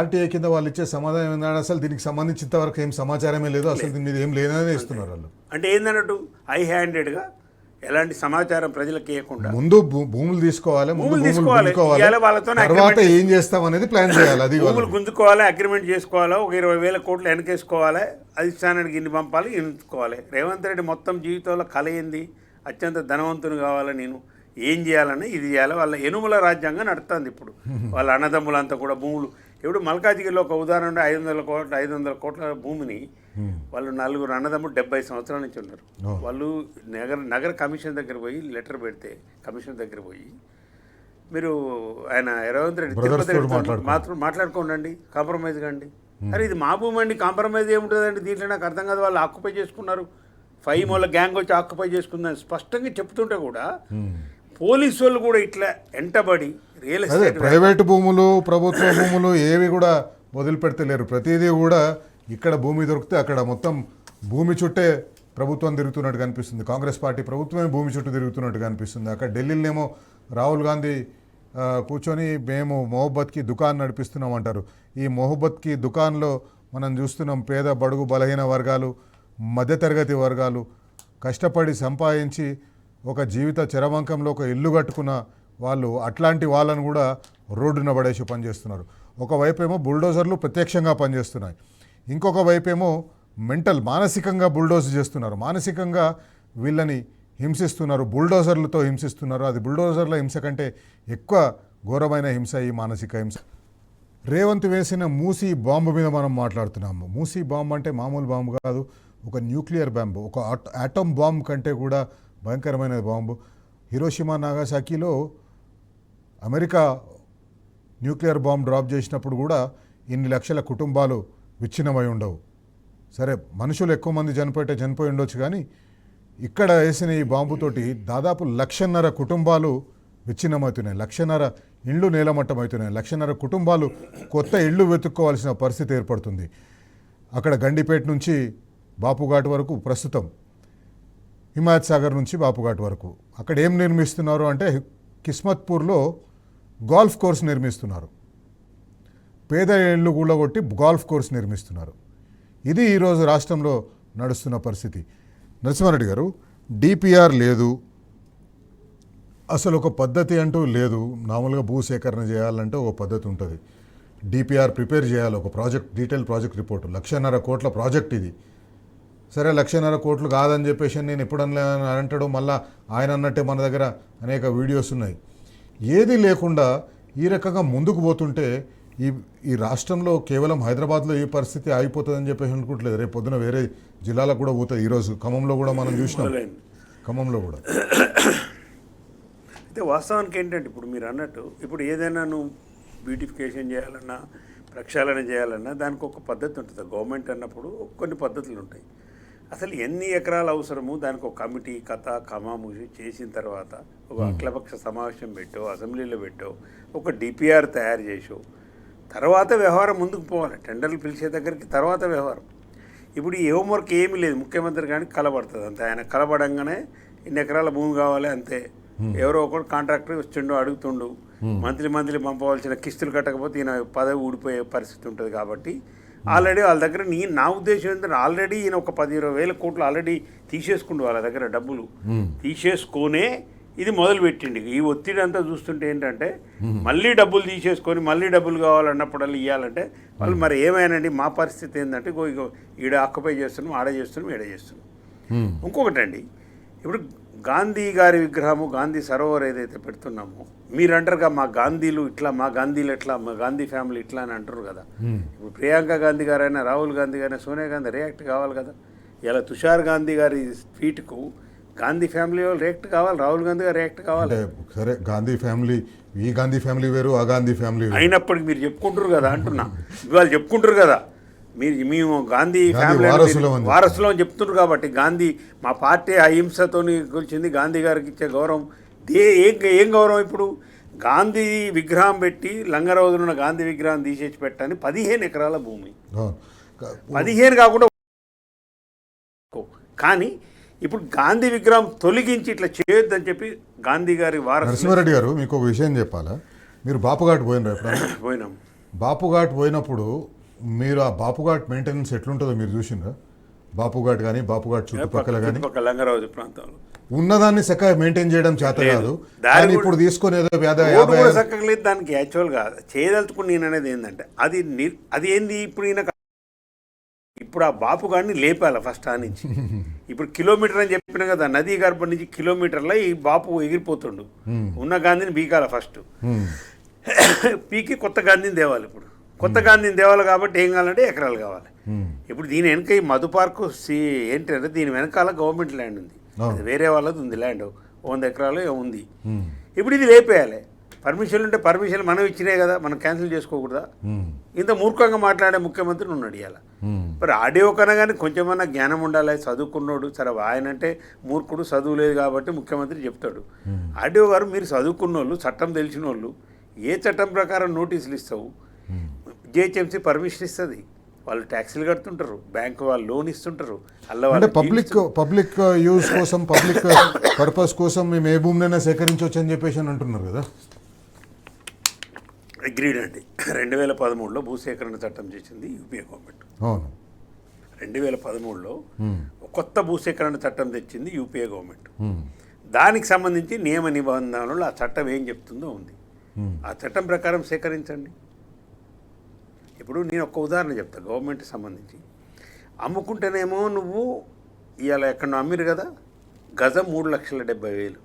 ఆర్టీఐ కింద వాళ్ళు ఇచ్చే సమాధానం ఏంటంటే అసలు దీనికి సంబంధించినంతవరకు ఏం సమాచారమే లేదు, అసలు దీని మీద ఏం లేదనే ఇస్తున్నారు వాళ్ళు. అంటే ఏందన్నట్టు హై హ్యాండెడ్గా ఎలాంటి సమాచారం ప్రజలకు ఇవ్వకుండా ముందు భూములు తీసుకోవాలి, తర్వాత ఏం చేస్తాం అనేది ప్లాన్ చేయాలి. అది భూములు గుంజుకోవాలి, అగ్రిమెంట్ చేసుకోవాలి, ఒక 20,000 కోట్లు వెనకేసుకోవాలి, అధిష్టానానికి ఇన్ని పంపాలి, ఎంచుకోవాలి. రేవంత్ రెడ్డి మొత్తం జీవితంలో కల ఏంది, అత్యంత ధనవంతుని కావాలి, నేను ఏం చేయాలని ఇది చేయాలి. వాళ్ళ ఎనుముల రాజ్యాంగం నడుస్తుంది ఇప్పుడు. వాళ్ళ అన్నదమ్ములంతా కూడా భూములు. ఇప్పుడు మల్కాజిగిరిలో ఒక ఉదాహరణ 500 కోట్ల భూమిని వాళ్ళు 4 అన్నదమ్ములు 70 సంవత్సరాల నుంచి ఉన్నారు. వాళ్ళు నగర కమిషన్ దగ్గర పోయి లెటర్ పెడితే, కమిషన్ దగ్గర పోయి మీరు ఆయన రేవంత్ రెడ్డి తిరుపతి మాట్లాడుకోండి, కాంప్రమైజ్ కండి. అరే ఇది మా భూమి అండి, కాంప్రమైజ్ ఏముంటుందండి దీంట్లో? నాకు అర్థం కాదు. వాళ్ళు ఆక్యుపై చేసుకున్నారు, 5 మూల గ్యాంగ్ వచ్చి ఆక్యుపై చేసుకుందని స్పష్టంగా చెప్తుంటే కూడా పోలీసు వాళ్ళు కూడా ఇట్లా ఎంటబడి రియల్ ఎస్టేట్ ప్రైవేటు భూములు ప్రభుత్వ భూములు ఏవి కూడా వదిలిపెడతలేరు. ప్రతిదీ కూడా ఇక్కడ భూమి దొరికితే అక్కడ మొత్తం భూమి చుట్టే ప్రభుత్వం తిరుగుతున్నట్టు కనిపిస్తుంది. కాంగ్రెస్ పార్టీ ప్రభుత్వమే భూమి చుట్టూ తిరుగుతున్నట్టు కనిపిస్తుంది. అక్కడ ఢిల్లీలోనేమో రాహుల్ గాంధీ కూర్చొని మేము మొహబ్బత్కి దుకాన్ నడిపిస్తున్నాం అంటారు. ఈ మొహబ్బత్కి దుకాన్లో మనం చూస్తున్నాం పేద బడుగు బలహీన వర్గాలు మధ్యతరగతి వర్గాలు కష్టపడి సంపాదించి ఒక జీవిత చరమంకంలో ఒక ఇల్లు కట్టుకున్న వాళ్ళు అట్లాంటి వాళ్ళను కూడా రోడ్డున పడేసి పనిచేస్తున్నారు. ఒకవైపేమో బుల్డోజర్లు ప్రత్యక్షంగా పనిచేస్తున్నాయి, ఇంకొక వైపేమో మానసికంగా బుల్డోజ్ చేస్తున్నారు, మానసికంగా వీళ్ళని హింసిస్తున్నారు, బుల్డోజర్లతో హింసిస్తున్నారు. అది బుల్డోజర్ల హింస కంటే ఎక్కువ ఘోరమైన హింస ఈ మానసిక హింస. రేవంత్ వేసిన మూసీ బాంబు మీద మనం మాట్లాడుతున్నాము. మూసీ బాంబు అంటే మామూలు బాంబు కాదు, ఒక న్యూక్లియర్ బాంబు, ఒక ఆటం బాంబు కంటే కూడా భయంకరమైన బాంబు. హిరోషిమా నాగాసాకిలో అమెరికా న్యూక్లియర్ బాంబు డ్రాప్ చేసినప్పుడు కూడా ఇన్ని లక్షల కుటుంబాలు విచ్ఛిన్నమై ఉండవు. సరే, మనుషులు ఎక్కువ మంది చనిపోయి ఉండొచ్చు, కానీ ఇక్కడ వేసిన ఈ బాంబుతోటి దాదాపు 1,500,000 కుటుంబాలు విచ్ఛిన్నమవుతున్నాయి, 1,500,000 ఇళ్ళు నేలమట్టమవుతున్నాయి, 1,500,000 కుటుంబాలు కొత్త ఇళ్ళు వెతుక్కోవాల్సిన పరిస్థితి ఏర్పడుతుంది. అక్కడ గండిపేట నుంచి బాపుఘాట్ వరకు, ప్రస్తుతం హిమాయత్ సాగర్ నుంచి బాపుఘాట్ వరకు అక్కడ ఏం నిర్మిస్తున్నారు అంటే కిస్మత్పూర్లో గోల్ఫ్ కోర్స్ నిర్మిస్తున్నారు. పేద ఇళ్ళు కూలగొట్టి గోల్ఫ్ కోర్స్ నిర్మిస్తున్నారు. ఇది ఈరోజు రాష్ట్రంలో నడుస్తున్న పరిస్థితి. నరసింహారెడ్డి గారు, డిపిఆర్ లేదు, అసలు ఒక పద్ధతి అంటూ లేదు. మామూలుగా భూసేకరణ చేయాలంటే ఒక పద్ధతి ఉంటుంది, డిపిఆర్ ప్రిపేర్ చేయాలి, ఒక ప్రాజెక్ట్, డీటెయిల్ ప్రాజెక్ట్ రిపోర్టు. 1,50,000 కోట్ల ప్రాజెక్ట్ ఇది. సరే, 1,50,000 కోట్లు కాదని చెప్పేసి నేను ఎప్పుడన్నా అంటాడు, మళ్ళీ ఆయన అన్నట్టే మన దగ్గర అనేక వీడియోస్ ఉన్నాయి. ఏది లేకుండా ఈ రకంగా ముందుకు పోతుంటే ఈ రాష్ట్రంలో కేవలం హైదరాబాద్లో ఈ పరిస్థితి ఆగిపోతుందని చెప్పేసి అనుకుంటలేదు. రేపు పొద్దున వేరే జిల్లాలకు కూడా పోతుంది. ఈరోజు ఖమ్మంలో కూడా మనం చూసినాం, ఖమ్మంలో కూడా. అయితే వాస్తవానికి ఏంటంటే ఇప్పుడు మీరు అన్నట్టు, ఇప్పుడు ఏదైనా నువ్వు బ్యూటిఫికేషన్ చేయాలన్నా, ప్రక్షాళన చేయాలన్నా దానికి ఒక పద్ధతి ఉంటుంది. గవర్నమెంట్ అన్నప్పుడు కొన్ని పద్ధతులు ఉంటాయి. అసలు ఎన్ని ఎకరాలు అవసరము దానికి ఒక కమిటీ కథ కమామూసి చేసిన తర్వాత ఒక అఖిలపక్ష సమావేశం పెట్టో, అసెంబ్లీలో పెట్టో, ఒక డిపిఆర్ తయారు చేసో, తర్వాత వ్యవహారం ముందుకు పోవాలి. టెండర్లు పిలిచే దగ్గరికి తర్వాత వ్యవహారం. ఇప్పుడు ఈ హోంవర్క్ ఏమీ లేదు, ముఖ్యమంత్రి కానీ కలబడుతుంది అంతే. ఆయన కలబడంగానే ఇన్ని ఎకరాల భూమి కావాలి అంతే. ఎవరో ఒకడు కాంట్రాక్టర్ వచ్చిండు అడుగుతుండు, మంత్లీ పంపవలసిన కిస్తులు కట్టకపోతే ఈయన పదవి ఊడిపోయే పరిస్థితి ఉంటుంది. కాబట్టి ఆల్రెడీ వాళ్ళ దగ్గర నా ఉద్దేశం ఏంటంటే ఆల్రెడీ ఈయన ఒక 10-20 వేల కోట్లు ఆల్రెడీ తీసేసుకుండు వాళ్ళ దగ్గర డబ్బులు తీసేసుకొనే ఇది మొదలు పెట్టిండి. ఈ ఒత్తిడి అంతా చూస్తుంటే ఏంటంటే మళ్ళీ డబ్బులు తీసేసుకొని మళ్ళీ డబ్బులు కావాలన్నప్పుడల్లా ఇవ్వాలంటే వాళ్ళు మరి ఏమైనాండి. మా పరిస్థితి ఏంటంటే ఇగో ఈడ ఆక్యుపై చేస్తున్నాం, ఆడ చేస్తున్నాం, ఈడ చేస్తున్నాం. ఇంకొకటి అండి, ఇప్పుడు గాంధీ గారి విగ్రహము, గాంధీ సరోవర్ ఏదైతే పెడుతున్నామో, మీరు అంటారుగా మా గాంధీలు ఇట్లా, మా గాంధీలు ఎట్లా, మా గాంధీ ఫ్యామిలీ ఇట్లా అని అంటారు కదా. ఇప్పుడు ప్రియాంక గాంధీ గారైనా, రాహుల్ గాంధీ గారైనా, సోనియా గాంధీ రియాక్ట్ కావాలి కదా. ఇలా తుషార్ గాంధీ గారి ట్వీట్కు గాంధీ ఫ్యామిలీ వాళ్ళు రియాక్ట్ కావాలి, రాహుల్ గాంధీ గారు రియాక్ట్ కావాలి. సరే, గాంధీ ఫ్యామిలీ, ఈ గాంధీ ఫ్యామిలీ వేరు, ఆ గాంధీ ఫ్యామిలీ అయినప్పటికీ మీరు చెప్పుకుంటారు కదా అంటున్నా, వాళ్ళు చెప్పుకుంటారు కదా, మేము గాంధీ ఫ్యామిలీ వారసులు అని చెప్తున్నారు. కాబట్టి గాంధీ మా పార్టీ అహింసతో కూర్చుంది, గాంధీ గారికి ఇచ్చే గౌరవం ఏం గౌరవం? ఇప్పుడు గాంధీ విగ్రహం పెట్టి లంగరవదులున్న గాంధీ విగ్రహం తీసేసి పెట్టని 15 ఎకరాల భూమి, 15 కాకుండా. కానీ ఇప్పుడు గాంధీ విగ్రహం తొలగించి ఇట్లా చేయొద్దని చెప్పి గాంధీ గారి వారసు. నరసింహారెడ్డి గారు, మీకు ఒక విషయం చెప్పాలా? మీరు బాపుఘాట్ పోయినారు ఎప్పుడైనా? పోయినాం. బాపుఘాట్ పోయినప్పుడు మీరు ఆ బాపుఘాట్ మెయింటెనెన్స్ ఎట్లుంటుందో మీరు చూసిండ్రా? బాపుఘాట్ కానీ బాపుఘాట్ చుట్టుపక్కల కానీ లంగరాజు ప్రాంతంలో ఉన్నదాన్ని చక్కగా మెయింటైన్ చేయడం చేత కాదు. దాన్ని ఇప్పుడు తీసుకొని ఏదో చక్కగా లేదు. దానికి యాక్చువల్గా చేయదలుచుకుని నేను అనేది ఏంటంటే అది ఏంది, ఇప్పుడు ఆ బాపు గారిని లేపాలి ఫస్ట్ ఆ నుంచి. ఇప్పుడు కిలోమీటర్ అని చెప్పిన కదా, నదీ గర్భం నుంచి కిలోమీటర్లో ఈ బాపు ఎగిరిపోతుండు. ఉన్న గాంధీని బీకాలి ఫస్ట్, పీకి కొత్త గాంధీని తేవాలి. ఇప్పుడు కొత్త గాంధీని తేవాలి కాబట్టి ఏం కావాలంటే ఎకరాలు కావాలి. ఇప్పుడు దీని వెనక ఈ మధు పార్కు ఏంటంటే దీని వెనకాల గవర్నమెంట్ ల్యాండ్ ఉంది, అది వేరే వాళ్ళది ఉంది ల్యాండ్, 100 ఎకరాలు ఉంది. ఇప్పుడు ఇది లేపేయాలి. పర్మిషన్ ఉంటే పర్మిషన్ మనం ఇచ్చినాయి కదా, మనం క్యాన్సిల్ చేసుకోకూడదా? ఇంత మూర్ఖంగా మాట్లాడే ముఖ్యమంత్రిని ఉన్నాడు ఇవాళ. మరి ఆడియో కన్నా కానీ కొంచెమన్నా జ్ఞానం ఉండాలి. చదువుకున్నాడు, సరే ఆయన అంటే మూర్ఖుడు, చదువు లేదు కాబట్టి ముఖ్యమంత్రి చెప్తాడు. ఆడియో గారు మీరు చదువుకున్న వాళ్ళు, చట్టం తెలిసిన వాళ్ళు, ఏ చట్టం ప్రకారం నోటీసులు ఇస్తావు? జిహెచ్ఎంసీ పర్మిషన్ ఇస్తుంది, వాళ్ళు ట్యాక్సీలు కడుతుంటారు, బ్యాంకు వాళ్ళు లోన్ ఇస్తుంటారు. అంటే పబ్లిక్ యూజ్ కోసం, పబ్లిక్ పర్పస్ కోసం మేము ఏ భూమినైనా సేకరించవచ్చు అని చెప్పేసి అని అంటున్నారు కదా. అగ్రీడ్ అండి. 2013లో భూసేకరణ చట్టం చేసింది యూపీఏ గవర్నమెంట్. అవును. 2013లో కొత్త భూసేకరణ చట్టం తెచ్చింది యూపీఏ గవర్నమెంట్. దానికి సంబంధించి నియమ నిబంధనలు ఆ చట్టం ఏం చెప్తుందో ఉంది. ఆ చట్టం ప్రకారం సేకరించండి. ఇప్పుడు నేను ఒక ఉదాహరణ చెప్తా. గవర్నమెంట్కి సంబంధించి అమ్ముకుంటేనేమో నువ్వు ఇవాళ ఎక్కడ అమ్మిరు కదా, గజం 3,70,000.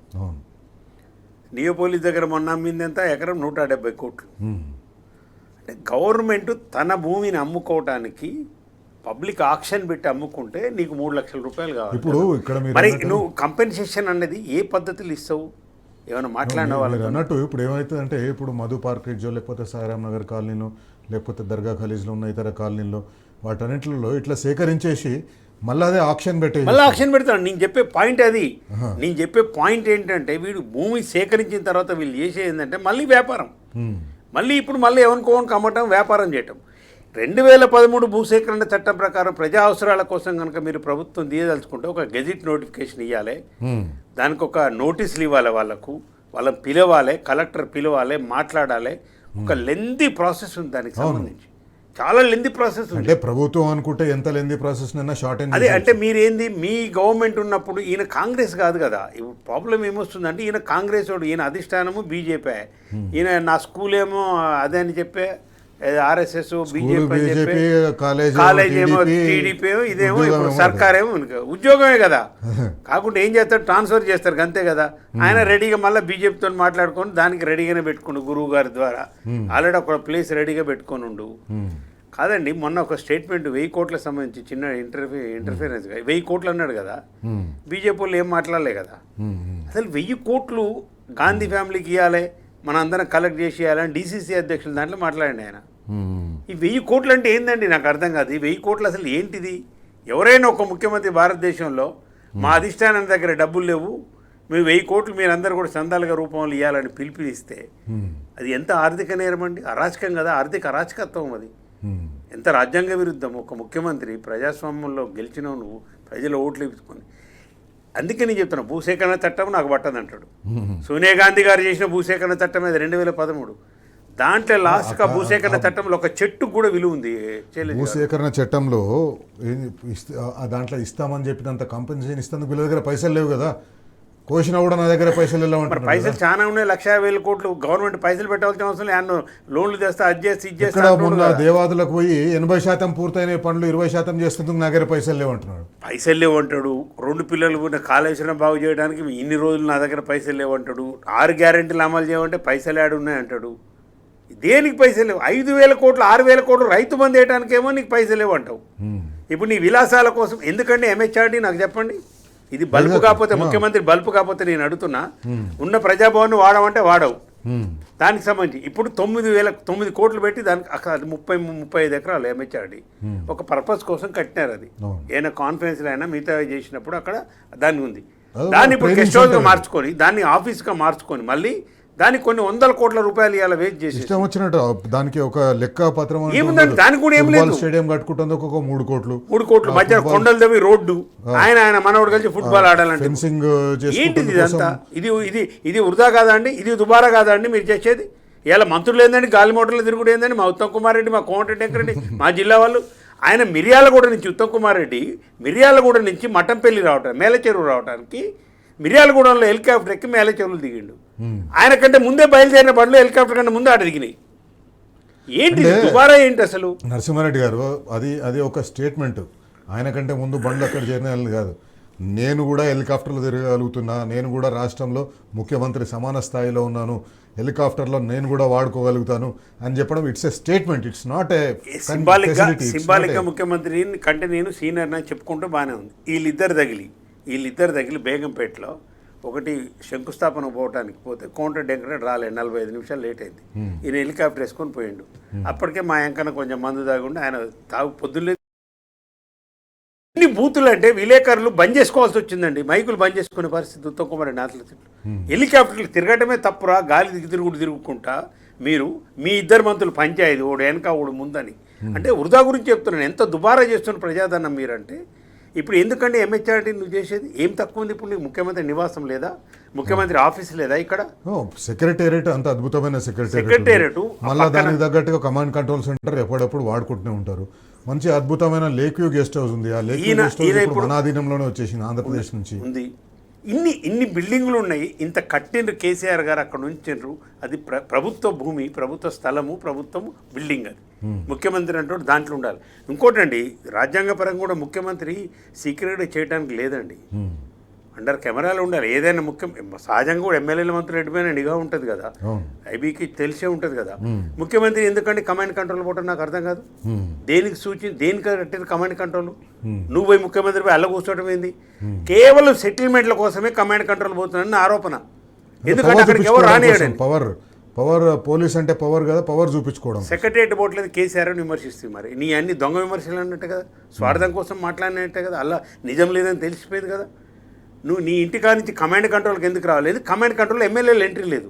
నియోపోలిస్ దగ్గర మొన్న అమ్మింది ఎంత, ఎకరం 170 కోట్లు. అంటే గవర్నమెంట్ తన భూమిని అమ్ముకోవటానికి పబ్లిక్ ఆక్షన్ పెట్టి అమ్ముకుంటే నీకు 3 లక్షల రూపాయలు కావాలి. ఇప్పుడు ఇక్కడ మరి నువ్వు కంపెన్సేషన్ అనేది ఏ పద్ధతిలో ఇస్తావు? ఏమైనా మాట్లాడిన వాళ్ళు అన్నట్టు ఇప్పుడు ఏమవుతుందంటే, ఇప్పుడు మధు పార్కేజో లేకపోతే సాయిరామ్ నగర్ కాలనీలో లేకపోతే దర్గా ఖలీజ్లో ఉన్న ఇతర కాలనీల్లో వాటన్నింటిలో ఇట్లా సేకరించేసి మళ్ళీ అదే ఆక్షన్ పెడతాడు. నేను చెప్పే పాయింట్ అది. నేను చెప్పే పాయింట్ ఏంటంటే, వీడు భూమి సేకరించిన తర్వాత వీళ్ళు చేసేది ఏంటంటే మళ్ళీ వ్యాపారం. మళ్ళీ ఎవరికోనికి అమ్మటం, వ్యాపారం చేయటం. 2013 భూసేకరణ చట్టం ప్రకారం ప్రజా అవసరాల కోసం కనుక మీరు ప్రభుత్వం తీయదలుచుకుంటే ఒక గెజిట్ నోటిఫికేషన్ ఇవ్వాలి, దానికి ఒక నోటీసులు ఇవ్వాలి, వాళ్ళని పిలవాలి, కలెక్టర్ పిలవాలి, మాట్లాడాలి. ఒక లెందీ ప్రాసెస్ ఉంది దానికి సంబంధించి, చాలా లెందీ ప్రాసెస్ ఉంది. అంటే ప్రభుత్వం అనుకుంటే ఎంత లెందీ ప్రాసెస్ షార్ట్ అదే. అంటే మీరేంది, మీ గవర్నమెంట్ ఉన్నప్పుడు ఈయన కాంగ్రెస్ కాదు కదా. ప్రాబ్లం ఏమొస్తుందంటే, ఈయన కాంగ్రెస్ వాడు, ఈయన అధిష్టానము బీజేపీ, ఈయన నా స్కూల్ ఏమో అదే అని చెప్పే ఆర్ఎస్ఎస్, బీజేపీ, కాలేజ్ ఏమో టీడీపీ, ఇదేమో ఇప్పుడు సర్కార్ ఏమో ఉద్యోగమే కదా. కాకుండా ఏం చేస్తారు, ట్రాన్స్ఫర్ చేస్తారు అంతే కదా. ఆయన రెడీగా మళ్ళీ బీజేపీతో మాట్లాడుకొని దానికి రెడీగానే పెట్టుకుండు గురువు గారి ద్వారా. ఆల్రెడీ ఒక ప్లేస్ రెడీగా పెట్టుకొని ఉండు. కాదండి, మొన్న ఒక స్టేట్మెంట్ 1000 కోట్లకు సంబంధించి చిన్న ఇంటర్ఫిరెన్స్ 1000 కోట్లు అన్నాడు కదా. బీజేపీ వాళ్ళు ఏం మాట్లాడలే కదా. అసలు 1000 కోట్లు గాంధీ ఫ్యామిలీకి ఇవ్వాలి, మన అందరం కలెక్ట్ చేసి ఇవ్వాలని డీసీసీ అధ్యక్షులు దాంట్లో మాట్లాడండి ఆయన. ఈ 1000 కోట్లు అంటే ఏందండి, నాకు అర్థం కాదు. ఈ 1000 కోట్లు అసలు ఏంటిది? ఎవరైనా ఒక ముఖ్యమంత్రి భారతదేశంలో మా అధిష్టానం దగ్గర డబ్బులు లేవు, మేము 1000 కోట్లు మీరందరూ కూడా చందాలుగా రూపంలో ఇవ్వాలని పిలిపిస్తే అది ఎంత ఆర్థిక నేరం అండి, అరాచకం కదా, ఆర్థిక అరాచకత్వం అది. ఎంత రాజ్యాంగ విరుద్ధం. ఒక ముఖ్యమంత్రి ప్రజాస్వామ్యంలో గెలిచినావు నువ్వు, ప్రజల ఓట్లు ఇచ్చుకొని. అందుకే నేను చెప్తున్నా, భూసేకరణ చట్టం నాకు పట్టదంటాడు. సోనియా గాంధీ గారు చేసిన భూసేకరణ చట్టం అది 2013. దాంట్లో లాస్ట్గా భూసేకరణ చట్టంలో ఒక చెట్టుకు కూడా విలువ ఉంది. భూసేకరణ చట్టంలో దాంట్లో ఇస్తామని చెప్పినంత కంపెన్సేషన్ ఇస్తాను, వీళ్ళ దగ్గర పైసలు లేవు కదా. కోసినా కూడా నా దగ్గర పైసలు వెళ్ళామంటారు. పైసలు చాలా ఉన్నాయి, 1,50,000 కోట్లు. గవర్నమెంట్ పైసలు పెట్టాల్సిన అవసరం లేదు. లోన్లు తెస్తా, అది చేసి ఇది చేస్తా. మొన్న దేవాదులకు పోయి 80% పూర్తయిన పనులు 20% చేస్తుంది, నా దగ్గర పైసలు లేవంటున్నాడు. పైసలు లేవంటాడు. 2 పిల్లలు ఉన్న కాళేశ్వరం బాగు చేయడానికి ఇన్ని రోజులు నా దగ్గర పైసలు లేవంటాడు. 6 గ్యారెంటీలు అమలు చేయమంటే పైసలు యాడ్ ఉన్నాయి అంటాడు. దేనికి పైసలు లేవు? 5,000 కోట్లు 6,000 కోట్లు రైతు బంధు వేయడానికేమో నీకు పైసలు లేవంటావు. ఇప్పుడు నీ విలాసాల కోసం ఎందుకండి ఎంహెచ్ఆర్డీ నాకు చెప్పండి. ఇది బల్బు కాకపోతే, ముఖ్యమంత్రి బల్బు కాకపోతే నేను అడుగుతున్నా, ఉన్న ప్రజాభవన్ వాడమంటే వాడవు. దానికి సంబంధించి ఇప్పుడు 9 కోట్లు పెట్టి దానికి అక్కడ 30-35 ఎకరాలు ఎంహెచ్ఆర్డీ ఒక పర్పస్ కోసం కట్టినారు. అది ఏదైనా కాన్ఫరెన్స్లో అయినా మిగతా చేసినప్పుడు అక్కడ దాన్ని ఉంది. దాన్ని ఇప్పుడు గెస్ట్ హౌస్గా మార్చుకొని, దాన్ని ఆఫీస్గా మార్చుకొని, మళ్ళీ దానికి కొన్ని 100 కోట్ల రూపాయలు ఇవాళ వేస్ట్ చేసి ఇష్టం వచ్చినట్టు దానికి ఒక లెక్క పత్రం ఏముందండి. దానికి కూడా ఏం లేదు. స్టేడియం కట్టుకుంటుంది ఒక 3 కోట్లు మధ్య కొండలు దవి రోడ్డు, ఆయన మనోడు కలిసి ఫుట్బాల్ ఆడాలంటే ఫెన్సింగ్ ఏంటిది ఇదంతా? ఇది వృధా కాదా అండి? ఇది దుబారా కాదా అండి మీరు చేసేది? ఇలా మంత్రులు ఏందండి, గాలి మోటార్లు తిరుగుడు ఏందండి? మా ఉత్తమ్ కుమార్ రెడ్డి, మా కోమటిరెడ్డి వెంకరెడ్డి, మా జిల్లా వాళ్ళు, ఆయన మిర్యాలగూడ నుంచి, ఉత్తమ్ కుమార్ రెడ్డి మిర్యాలగూడ నుంచి మఠంపల్లి రావటానికి, మేలచెరువు రావడానికి మిర్యాలగూడెంలో హెలికాప్టర్ ఎక్కి మేలచెరువులు దిగిండు. ఆయన కంటే ముందే బయలుదేరిన బండ్లు హెలికాప్టర్ కంటే ముందే ఆడ దిగినాయి. ఏంటి దుబారా ఏంటి అసలు? నరసింహారెడ్డి గారు, అది ఒక స్టేట్మెంట్. ఆయన కంటే ముందు బండ్లు అక్కడ చేరిన కాదు, నేను కూడా హెలికాప్టర్లో తిరగగలుగుతున్నా, నేను కూడా రాష్ట్రంలో ముఖ్యమంత్రి సమాన స్థాయిలో ఉన్నాను, హెలికాప్టర్లో నేను కూడా వాడుకోగలుగుతాను అని చెప్పడం it's a statement. It's not a సింబాలిక్గా ముఖ్యమంత్రి కంటే నేను సీనియర్ అని చెప్పుకుంటూ బాగానే ఉంది. వీళ్ళిద్దరు తగిలి బేగంపేటలో ఒకటి శంకుస్థాపన పోవటానికి పోతే కోమటిరెడ్డి వెంకరెడ్డి రాలేదు, 45 నిమిషాలు లేట్ అయింది. ఈయన హెలికాప్టర్ వేసుకొని పోయిండు. అప్పటికే మా వెంకన్న కొంచెం మందు తాగుండి ఆయన పొద్దున్నే ఎన్ని బూతులు అంటే విలేకరులు బంద్ చేసుకోవాల్సి వచ్చిందండి. మైకులు బంద్ చేసుకునే పరిస్థితి. ఉత్తమ్ కుమార్ నాట్ల హెలికాప్టర్లు తిరగటమే తప్పురా, గాలి తిరుగుకుంటా మీరు మీ 2 మంత్రులు పంచాయతీ ఓడు వెనక ఓడు ముందని అంటే వృధా గురించి చెప్తున్నాను. ఎంత దుబారా చేస్తున్న ప్రజాధనం మీరంటే ఇప్పుడు ఎందుకంటే ఎంహెచ్ఆర్డీ నువ్వు చేసేది ఏం తక్కువ ఉంది? ఇప్పుడు నీకు ముఖ్యమంత్రి నివాసం లేదా, ముఖ్యమంత్రి ఆఫీస్ లేదా ఇక్కడ? సెక్రటేరియట్ అంత అద్భుతమైన సెక్రటేరియట్ మళ్ళీ దానికి తగ్గట్టుగా కమాండ్ కంట్రోల్ సెంటర్ ఎప్పుడప్పుడు వాడుకుంటూనే ఉంటారు. మంచి అద్భుతమైన లేక్ వ్యూ గెస్ట్ హౌస్ ఉంది. ఆ లేక్ వ్యూ గెస్ట్ హౌస్ ఇప్పుడు మన ఆధీనంలోనే వచ్చేసింది ఆంధ్రప్రదేశ్ నుంచి ఉంది. ఇన్ని బిల్డింగ్లు ఉన్నాయి, ఇంత కట్టిండ్రు కేసీఆర్ గారు అక్కడ ఉంచారు. అది ప్రభుత్వ భూమి, ప్రభుత్వ స్థలము, ప్రభుత్వం బిల్డింగ్. అది ముఖ్యమంత్రి అంటే దాంట్లో ఉండాలి. ఇంకోటండి, రాజ్యాంగపరంగా కూడా ముఖ్యమంత్రి సీక్రెట్గా చేయడానికి లేదండి, అండర్ కెమెరాలు ఉండాలి. ఏదైనా సహజంగా కూడా ఎమ్మెల్యేల మంత్రులు ఎటుపోయినా నిఘా ఉంటుంది కదా, ఐబీకి తెలిసే ఉంటుంది కదా. ముఖ్యమంత్రి ఎందుకంటే కమాండ్ కంట్రోల్ పోవటం నాకు అర్థం కాదు. దేనికి కట్టిన కమాండ్ కంట్రోల్? నువ్వు పోయి ముఖ్యమంత్రి పోయి అల్ల కూర్చోవడం ఏంది? కేవలం సెటిల్మెంట్ల కోసమే కమాండ్ కంట్రోల్ పోతుందని ఆరోపణ. ఎందుకంటే అక్కడికి ఎవరు రానియడండి. పవర్ పోలీస్ అంటే పవర్ కదా, పవర్ చూపించుకోవడం. సెక్రటరియట్ పోవట్లేదు కేసీఆర్ విమర్శిస్తుంది. మరి నీ అన్ని దొంగ విమర్శలు అన్నట్టే కదా, స్వార్థం కోసం మాట్లాడినట్టే కదా, అలా నిజం లేదని తెలిసిపోయింది కదా. నువ్వు నీ ఇంటికా నుంచి కమాండ్ కంట్రోల్కి ఎందుకు రాలేదు? కమాండ్ కంట్రోల్ ఎమ్మెల్యేలు ఎంట్రీ లేదు.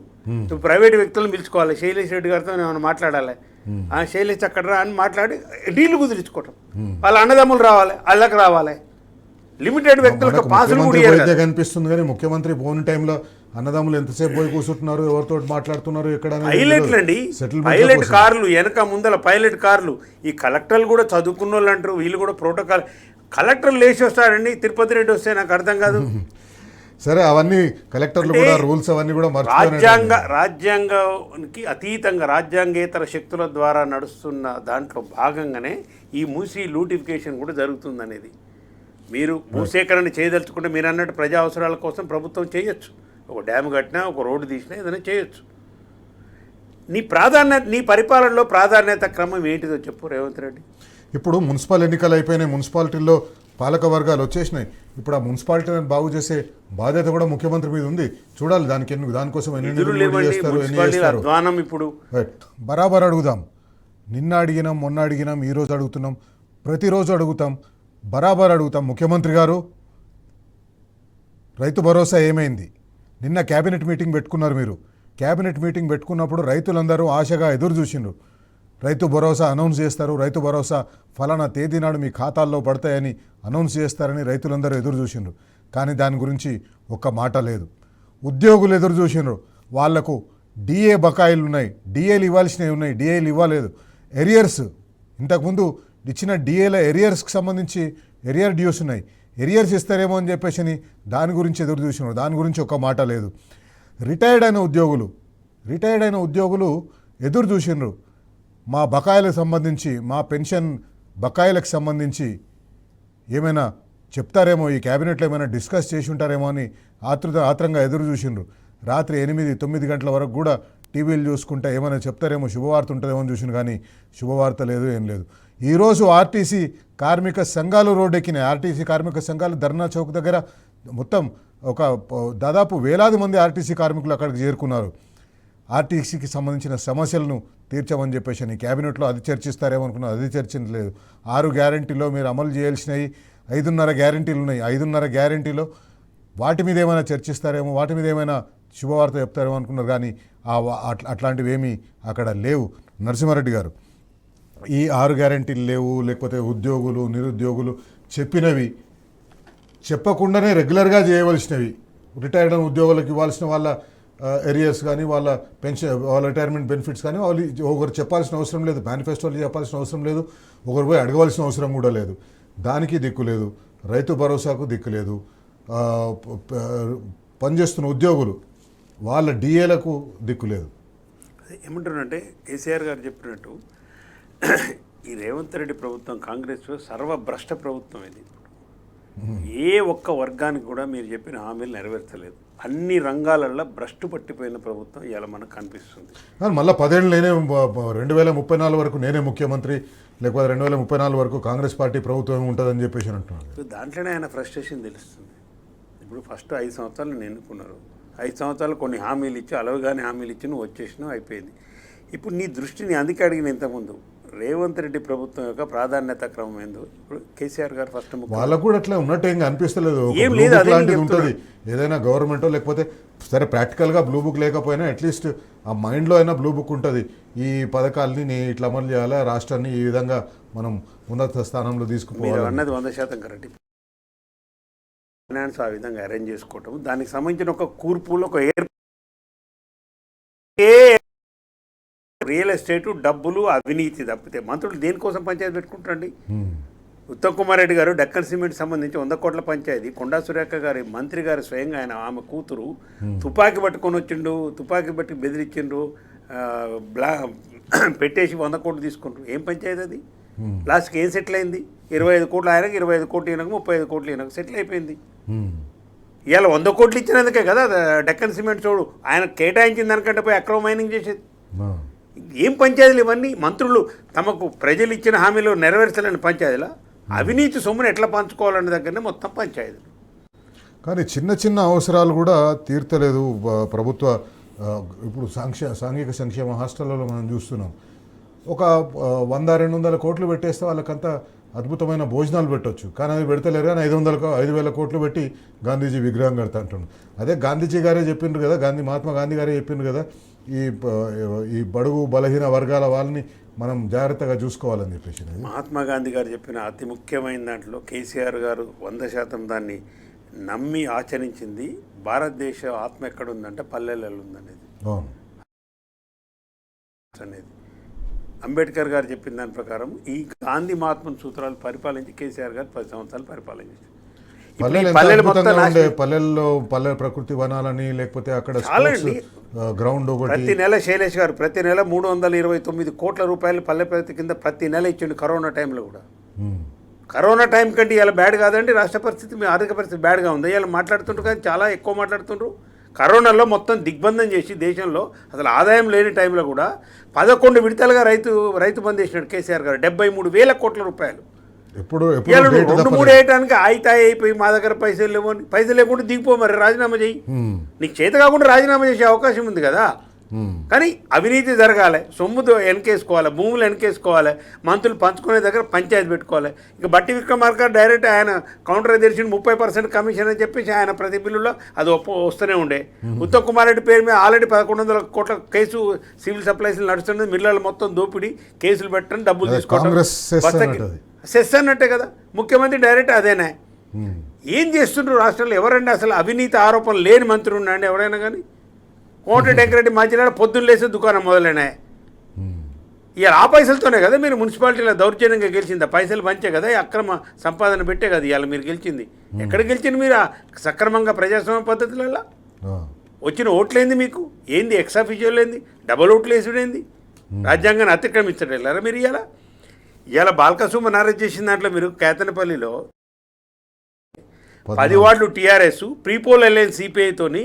నువ్వు ప్రైవేట్ వ్యక్తులను పిలుచుకోవాలి. శైలేష్ రెడ్డి గారితో ఏమైనా మాట్లాడాలి, శైలేష్ అక్కడ రా అని మాట్లాడి డీల్ కుదిరించుకోవటం. వాళ్ళ అన్నదమ్ములు రావాలి, అళ్ళకి రావాలి. లిమిటెడ్ వ్యక్తులకు పాసులు కూడా కనిపిస్తుంది. కానీ ముఖ్యమంత్రి పోని టైంలో అన్నదమ్ములు ఎంతసేపు పోయి కూర్చుంటున్నారు, ఎవరితో మాట్లాడుతున్నారు, ఎక్కడ పైలట్లు అండి, పైలట్ కార్లు వెనక ముందల పైలట్ కార్లు. ఈ కలెక్టర్లు కూడా చదువుకున్న వాళ్ళు అంటారు, వీళ్ళు కూడా ప్రోటోకాల్. కలెక్టర్లు లేచి వస్తారండి, తిరుపతి రెడ్డి వస్తే నాకు అర్థం కాదు. సరే, అవన్నీ కలెక్టర్లు కూడా రూల్స్ అవన్నీ కూడా రాజ్యాంగానికి అతీతంగా రాజ్యాంగేతర శక్తుల ద్వారా నడుస్తున్న దాంట్లో భాగంగానే ఈ మూసీ లూటిఫికేషన్ కూడా జరుగుతుందనేది. మీరు భూసేకరణ చేయదలుచుకుంటే మీరు అన్నట్టు ప్రజా అవసరాల కోసం ప్రభుత్వం చేయొచ్చు. ఒక డ్యామ్ కట్టినా, ఒక రోడ్డు తీసినా, ఏదైనా చేయొచ్చు. నీ పరిపాలనలో ప్రాధాన్యత క్రమం ఏంటిదో చెప్పు రేవంత్ రెడ్డి. ఇప్పుడు మున్సిపల్ ఎన్నికలు అయిపోయినాయి, మున్సిపాలిటీల్లో పాలక వర్గాలు వచ్చేసినాయి. ఇప్పుడు ఆ మున్సిపాలిటీని బాగు చేసే బాధ్యత కూడా ముఖ్యమంత్రి మీద ఉంది. చూడాలి దానికోసం ఇప్పుడు బరాబర్ అడుగుదాం. నిన్న అడిగినాం, మొన్న అడిగినాం, ఈరోజు అడుగుతున్నాం, ప్రతిరోజు అడుగుతాం, బరాబర్ అడుగుతాం. ముఖ్యమంత్రి గారు, రైతు భరోసా ఏమైంది? నిన్న క్యాబినెట్ మీటింగ్ పెట్టుకున్నారు మీరు. క్యాబినెట్ మీటింగ్ పెట్టుకున్నప్పుడు రైతులందరూ ఆశగా ఎదురు చూసిండ్రు. రైతు భరోసా అనౌన్స్ చేస్తారు, రైతు భరోసా ఫలానా తేదీ నాడు మీ ఖాతాల్లో పడతాయని అనౌన్స్ చేస్తారని రైతులందరూ ఎదురు చూసిండ్రు. కానీ దాని గురించి ఒక్క మాట లేదు. ఉద్యోగులు ఎదురు చూసిండ్రు, వాళ్లకు డిఏ బకాయిలు ఉన్నాయి, డిఏలు ఇవ్వాల్సినవి ఉన్నాయి, డిఏలు ఇవ్వలేదు. ఎరియర్స్, ఇంతకుముందు ఇచ్చిన డిఏల ఎరియర్స్కి సంబంధించి ఎరియర్ డ్యూస్ ఉన్నాయి, ఎరియర్స్ ఇస్తారేమో అని చెప్పేసి దాని గురించి ఎదురు చూసినారు. దాని గురించి ఒక్క మాట లేదు. రిటైర్డ్ అయిన ఉద్యోగులు ఎదురు చూసినారు. మా బకాయిలకు సంబంధించి, మా పెన్షన్ బకాయిలకు సంబంధించి ఏమైనా చెప్తారేమో, ఈ క్యాబినెట్లో ఏమైనా డిస్కస్ చేసి ఉంటారేమో అని ఆత్రంగా ఎదురు చూసిండ్రు. రాత్రి 8-9 గంటల వరకు కూడా టీవీలు చూసుకుంటే ఏమైనా చెప్తారేమో, శుభవార్త ఉంటుందేమో అని చూసిన కానీ శుభవార్త లేదు, ఏం లేదు. ఈరోజు ఆర్టీసీ కార్మిక సంఘాలు రోడ్డెక్కినాయి. ఆర్టీసీ కార్మిక సంఘాలు ధర్నా చౌక్ దగ్గర మొత్తం దాదాపు వేలాది మంది ఆర్టీసీ కార్మికులు అక్కడికి చేరుకున్నారు. ఆర్టీసీకి సంబంధించిన సమస్యలను తీర్చామని చెప్పేసి క్యాబినెట్లో అది చర్చిస్తారేమో అనుకున్నారు, అది చర్చించలేదు. 6 గ్యారంటీలో మీరు అమలు చేయాల్సినవి 5.5 గ్యారంటీలు ఉన్నాయి. 5.5 గ్యారంటీలో వాటి మీద ఏమైనా చర్చిస్తారేమో, వాటి మీద ఏమైనా శుభవార్త చెప్తారేమో అనుకున్నారు. కానీ అట్లాంటివి ఏమీ అక్కడ లేవు. నరసింహారెడ్డి గారు, ఈ 6 గ్యారంటీలు లేవు, లేకపోతే ఉద్యోగులు నిరుద్యోగులు చెప్పినవి చెప్పకుండానే రెగ్యులర్గా చేయవలసినవి, రిటైర్డ్ ఉద్యోగులకు ఇవ్వాల్సిన వాళ్ళ ఎరియర్స్ కానీ, వాళ్ళ పెన్షన్, వాళ్ళ రిటైర్మెంట్ బెనిఫిట్స్ కానీ వాళ్ళు ఒకరు చెప్పాల్సిన అవసరం లేదు, మేనిఫెస్టోలు చెప్పాల్సిన అవసరం లేదు, ఒకరు పోయి అడగవలసిన అవసరం కూడా లేదు. దానికి దిక్కు లేదు, రైతు భరోసాకు దిక్కు లేదు. పనిచేస్తున్న ఉద్యోగులు వాళ్ళ డిఏలకు దిక్కు లేదు. ఏమంటున్నారంటే కేసీఆర్ గారు చెప్పినట్టు ఈ రేవంత్ రెడ్డి ప్రభుత్వం, కాంగ్రెస్ సర్వభ్రష్ట ప్రభుత్వం ఇది. ఏ ఒక్క వర్గానికి కూడా మీరు చెప్పిన హామీలు నెరవేర్చలేదు. అన్ని రంగాలలో భ్రష్టు పట్టిపోయిన ప్రభుత్వం ఇవాళ మనకు కనిపిస్తుంది. మళ్ళీ 10 ఏళ్ళు నేనే 2034 వరకు నేనే ముఖ్యమంత్రి, లేకపోతే 2034 వరకు కాంగ్రెస్ పార్టీ ప్రభుత్వం ఉంటుందని చెప్పేసి అంటున్నాను. దాంట్లోనే ఆయన ఫ్రస్ట్రేషన్ తెలుస్తుంది. ఇప్పుడు ఫస్ట్ 5 సంవత్సరాలు నేను ఎన్నుకున్నారు, 5 సంవత్సరాలు కొన్ని హామీలు ఇచ్చి, అలవగానే హామీలు ఇచ్చి నువ్వు వచ్చేసినావు, అయిపోయింది. ఇప్పుడు నీ దృష్టిని అందుకే అడిగిన ఇంతకుముందు రేవంత్ రెడ్డి ప్రభుత్వం యొక్క ప్రాధాన్యత క్రమం ఏందో. ఇప్పుడు కేసీఆర్ గారు ఫస్ట్ వాళ్ళకు కూడా అట్లా ఉన్నట్టు ఏం అనిపిస్తలేదు. ఏం లేదు, ఉంటుంది ఏదైనా గవర్నమెంట్, లేకపోతే సరే ప్రాక్టికల్గా బ్లూ బుక్ లేకపోయినా అట్లీస్ట్ ఆ మైండ్లో అయినా బ్లూ బుక్ ఉంటుంది. ఈ పథకాలని ఇట్లా అమలు చేయాలా, రాష్ట్రాన్ని ఈ విధంగా మనం ఉన్నత స్థానంలో తీసుకుపోవాలి అన్నది 100% కరెక్ట్. ఫైనాన్స్ ఆ విధంగా అరేంజ్ చేసుకోవటం, దానికి సంబంధించిన ఒక కూర్పులో ఒక రియల్ ఎస్టేట్ డబ్బులు అవినీతి తప్పితే మంత్రులు దేనికోసం పంచాయతీ పెట్టుకుంటారండి? ఉత్తమ్ కుమార్ రెడ్డి గారు డక్కన్ సిమెంట్ సంబంధించి 100 కోట్ల పంచాయతీ, కొండా సురేఖ గారి మంత్రి గారు స్వయంగా ఆమె కూతురు తుపాకీ పట్టుకొని వచ్చిండు, తుపాకీ పట్టి బెదిరించిండ్రు, పెట్టేసి 100 కోట్లు తీసుకుంటారు. ఏం పంచాయతీ అది? లాస్ట్కి ఏం సెటిల్ అయింది? 25 కోట్లు ఆయనకు, 25 కోట్లు ఈయనకు, 35 కోట్లు ఈయనకు సెటిల్ అయిపోయింది. ఇవాళ 100 కోట్లు ఇచ్చినందుకే కదా డక్కన్ సిమెంట్ చూడు ఆయన కేటాయించిన దానికంటే పోయి అక్రమ మైనింగ్ చేసేది. ఏం పంచాయతీలు ఇవన్నీ? మంత్రులు తమకు ప్రజలు ఇచ్చిన హామీలు నెరవేర్చలేని పంచాయతీలా? అవినీతి సొమ్మును ఎట్లా పంచుకోవాలనే దగ్గరనే మొత్తం పంచాయతీలు. కానీ చిన్న చిన్న అవసరాలు కూడా తీర్చలేదు ప్రభుత్వ. ఇప్పుడు సాంఘిక సంక్షేమ హాస్టళ్లలో మనం చూస్తున్నాం, ఒక 100-200 కోట్లు పెట్టేస్తే వాళ్ళకంతా అద్భుతమైన భోజనాలు పెట్టవచ్చు. కానీ అది పెడతలేరు. కానీ 5,000 కోట్లు పెట్టి గాంధీజీ విగ్రహం కడతా అంటుండ్రు. అదే గాంధీజీ గారే చెప్పిండ్రు కదా, మహాత్మా గాంధీ గారే చెప్పిండ్రు కదా, ఈ బడుగు బలహీన వర్గాల వాళ్ళని మనం జాగ్రత్తగా చూసుకోవాలని చెప్పేసి. మహాత్మా గాంధీ గారు చెప్పిన అతి ముఖ్యమైన దాంట్లో కేసీఆర్ గారు 100% దాన్ని నమ్మి ఆచరించింది. భారతదేశ ఆత్మ ఎక్కడుందంటే పల్లెలలో ఉందనేది. అనేది అంబేద్కర్ గారు చెప్పిన దాని ప్రకారం ఈ గాంధీ మహాత్మ సూత్రాలు పరిపాలించి కేసీఆర్ గారు 10 సంవత్సరాలు పరిపాలించారు. పల్లెల్లో పల్లె ప్రకృతి వనాలని, లేకపోతే అక్కడ గ్రౌండ్ ప్రతి నెల శైలేష్ గారు ప్రతి నెల 329 కోట్ల రూపాయలు పల్లె ప్రగతి కింద ప్రతి నెల ఇచ్చిండు. కరోనా టైంలో కూడా. కరోనా టైం కంటే ఇలా బ్యాడ్ కాదండి రాష్ట్ర పరిస్థితి, మీ ఆర్థిక పరిస్థితి బ్యాడ్గా ఉంది. ఇలా మాట్లాడుతుంటారు కానీ చాలా ఎక్కువ మాట్లాడుతుండ్రు. కరోనాలో మొత్తం దిగ్బంధం చేసి దేశంలో అసలు ఆదాయం లేని టైంలో కూడా 11 విడతలుగా రైతు బంద్ చేసినాడు కేసీఆర్ గారు. 73,000 కోట్ల రూపాయలు. ఇప్పుడు 2-3 వేయటానికి ఆయితాయి అయిపోయి మా దగ్గర పైసలు లేవు అని, పైసలు లేకుండా దిగిపో, మరి రాజీనామా చేయి. నీకు చేత కాకుండా రాజీనామా చేసే అవకాశం ఉంది కదా. కానీ అవినీతి జరగాలి, సొమ్ముతో వెనకేసుకోవాలి, భూములు వెనకేసుకోవాలి, మంత్రులు పంచుకునే దగ్గర పంచాయతీ పెట్టుకోవాలి. ఇక బట్టి విక్రమార్క డైరెక్ట్ ఆయన కౌంటర్ తెరిచి 30% కమిషన్ అని చెప్పేసి ఆయన ప్రతి బిల్లులో అది వస్తూనే ఉండే. ఉత్తమ్ కుమార్ రెడ్డి పేరు మీద ఆల్రెడీ 1,100 కోట్ల కేసు సివిల్ సప్లైస్ నడుస్తున్నది. మిల్లర్లు మొత్తం దోపిడీ, కేసులు పెట్టడం, డబ్బులు తీసుకోవడం సెస్ అన్నట్టే కదా. ముఖ్యమంత్రి డైరెక్ట్ అదేనా? ఏం చేస్తుండ్రు రాష్ట్రంలో? ఎవరండి అసలు అవినీతి ఆరోపణలు లేని మంత్రి ఉన్నాండి ఎవరైనా కానీ? కోట డెకరెడ్డి మధ్యలో పొద్దున్న లేసే దుకాణం మొదలైనా. ఇవాళ ఆ పైసలతోనే కదా మీరు మున్సిపాలిటీలో దౌర్జన్యంగా గెలిచింది. ఆ పైసలు పంచే కదా, అక్రమ సంపాదన పెట్టే కదా ఇవాళ మీరు గెలిచింది. ఎక్కడ గెలిచింది మీరు? సక్రమంగా ప్రజాస్వామ్య పద్ధతులలో వచ్చిన ఓట్లేంది మీకు? ఏంది ఎక్సాఫిషియల్ ఏంది? డబల్ ఓట్లు వేసుడేంది? రాజ్యాంగాన్ని అతిక్రమించడం వెళ్ళారా మీరు? ఇవాళ బాల్కసుమన్ అరెస్ట్ చేసిన దాంట్లో మీరు కేతనపల్లిలో 10 వార్డులు టీఆర్ఎస్, ప్రీపోల్ అలయన్స్ సిపిఐతోని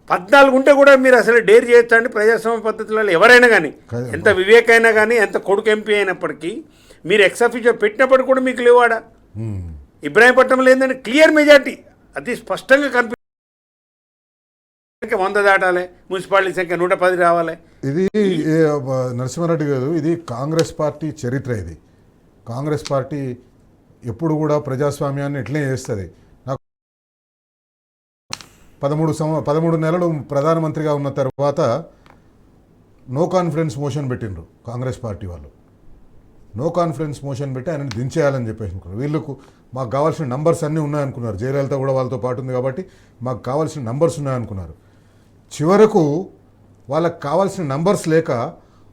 14 ఉంటే కూడా మీరు అసలు డేర్ చేయొచ్చండి ప్రజాస్వామ్య పద్ధతులలో? ఎవరైనా కానీ, ఎంత వివేకైనా కానీ, ఎంత కొడుకు ఎంపీ అయినప్పటికీ మీరు ఎక్సాఫిషియల్ పెట్టినప్పటికీ కూడా మీకు లేవాడా? ఇబ్రాహీంపట్నంలో ఏంటంటే క్లియర్ మెజార్టీ అతి స్పష్టంగా కనిపి 100 దాటాలి, మున్సిపాలిటీ సంఖ్య 110 రావాలి. ఇది నరసింహారెడ్డి గారు, ఇది కాంగ్రెస్ పార్టీ చరిత్ర. ఇది కాంగ్రెస్ పార్టీ ఎప్పుడు కూడా ప్రజాస్వామ్యాన్ని ఎట్లే చేస్తుంది. నాకు 13 నెలలు ప్రధానమంత్రిగా ఉన్న తర్వాత నో కాన్ఫిడెన్స్ మోషన్ పెట్టిండ్రు కాంగ్రెస్ పార్టీ వాళ్ళు. నో కాన్ఫిడెన్స్ మోషన్ పెట్టి ఆయనని దించేయాలని చెప్పేసి అనుకున్నారు. వీళ్ళకు మాకు కావాల్సిన నంబర్స్ అన్నీ ఉన్నాయనుకున్నారు. జయలలిత కూడా వాళ్ళతో పాటు ఉంది కాబట్టి మాకు కావాల్సిన నంబర్స్ ఉన్నాయనుకున్నారు. చివరకు వాళ్ళకి కావాల్సిన నంబర్స్ లేక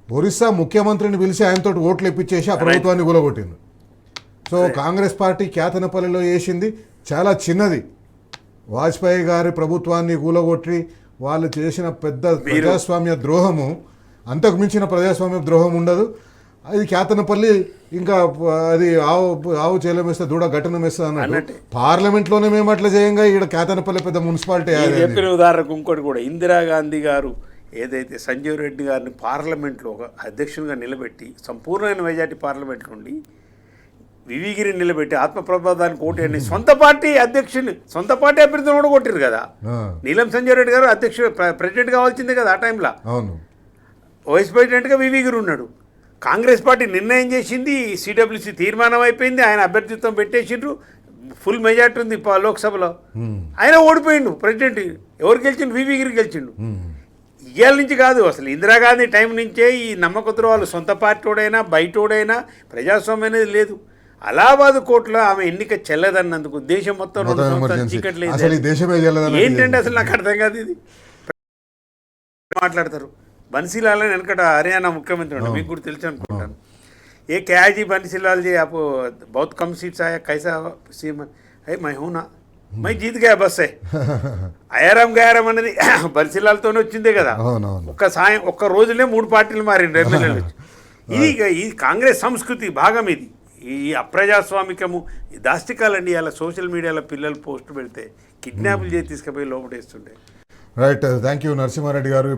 ఒరిస్సా ముఖ్యమంత్రిని పిలిచి ఆయనతో ఓట్లు ఇప్పించేసి ఆ ప్రభుత్వాన్ని కూలగొట్టింది. సో కాంగ్రెస్ పార్టీ కేతనపల్లిలో వేసింది చాలా చిన్నది. వాజ్పేయి గారి ప్రభుత్వాన్ని కూలగొట్టి వాళ్ళు చేసిన పెద్ద ప్రజాస్వామ్య ద్రోహము, అంతకు మించిన ప్రజాస్వామ్య ద్రోహం ఉండదు. అది కేతనపల్లి ఇంకా అది ఆవు చేలమేస్తే దూడ ఘటన వేస్తుంది అన్నట్టు. పార్లమెంట్లోనే మేము అట్లా చేయంగా ఇక్కడ కేతనపల్లి పెద్ద మున్సిపాలిటీ. చెప్పిన ఉదాహరణకు ఇంకోటి కూడా, ఇందిరాగాంధీ గారు ఏదైతే సంజీవ్ రెడ్డి గారిని పార్లమెంట్లో ఒక అధ్యక్షునిగా నిలబెట్టి సంపూర్ణమైన మెజార్టీ పార్లమెంట్ నుండి వివిగిరిని నిలబెట్టి ఆత్మప్రబోధానికి ఓటేయండి, సొంత పార్టీ అధ్యక్షుని, సొంత పార్టీ అభ్యర్థిని కూడా కొట్టిరు కదా. నీలం సంజయ్ రెడ్డి గారు అధ్యక్షుడు ప్రెసిడెంట్ కావాల్సిందే కదా ఆ టైంలో. వైస్ ప్రెసిడెంట్గా వివిగిరి ఉన్నాడు. కాంగ్రెస్ పార్టీ నిర్ణయం చేసింది, సిడబ్ల్యూసీ తీర్మానం అయిపోయింది, ఆయన అభ్యర్థిత్వం పెట్టేసిండ్రు, ఫుల్ మెజార్టీ ఉంది లోక్సభలో. ఆయన ఓడిపోయిండు ప్రెసిడెంట్. ఎవరు గెలిచిండు? వివిగిరి గెలిచిండు. ఇవాళ నుంచి కాదు, అసలు ఇందిరాగాంధీ టైం నుంచే ఈ నమ్మకద్రోహాలు, సొంత పార్టీడైనా బయటోడైనా ప్రజాస్వామ్యం అనేది లేదు. అలహాబాద్ కోర్టులో ఆమె ఎన్నిక చెల్లదన్నందుకు దేశం మొత్తం 2 సంవత్సరాలు ఎమర్జెన్సీ చీకట్లు అసలు ఈ దేశమే చెల్లదన్నట్టు ఏంటంటే అసలు నాకు అర్థం కాదు ఇది మాట్లాడతారు. బన్సీలాల్ అని వెనకట హర్యానా ముఖ్యమంత్రి ఉండే, మీకు కూడా తెలుసు అనుకుంటాను. ఏ క్యాజీ బన్సీలాల్ जी आप बहुत कम सीट्स आया कैसा सीएम है मैं हूं ना मैं जीत गया बस है అయారాం గయారాం అనేది బన్సీలాల్తోనే వచ్చిందే కదా. అవునవును. ఒక్క రోజులే 3 పార్టీలు మారిండు ఎమ్మెల్యేలు. ఇది కాంగ్రెస్ సంస్కృతి భాగం. ఇది ఈ అప్రజాస్వామికము ఈ దాష్టికాలండి. అలా సోషల్ మీడియాలో పిల్లలు పోస్ట్ పెడితే కిడ్నాపులు చేసి తీసుకుపోయి లోపడేస్తుండే. రైట్, థ్యాంక్ యూ నరసింహారెడ్డి గారు.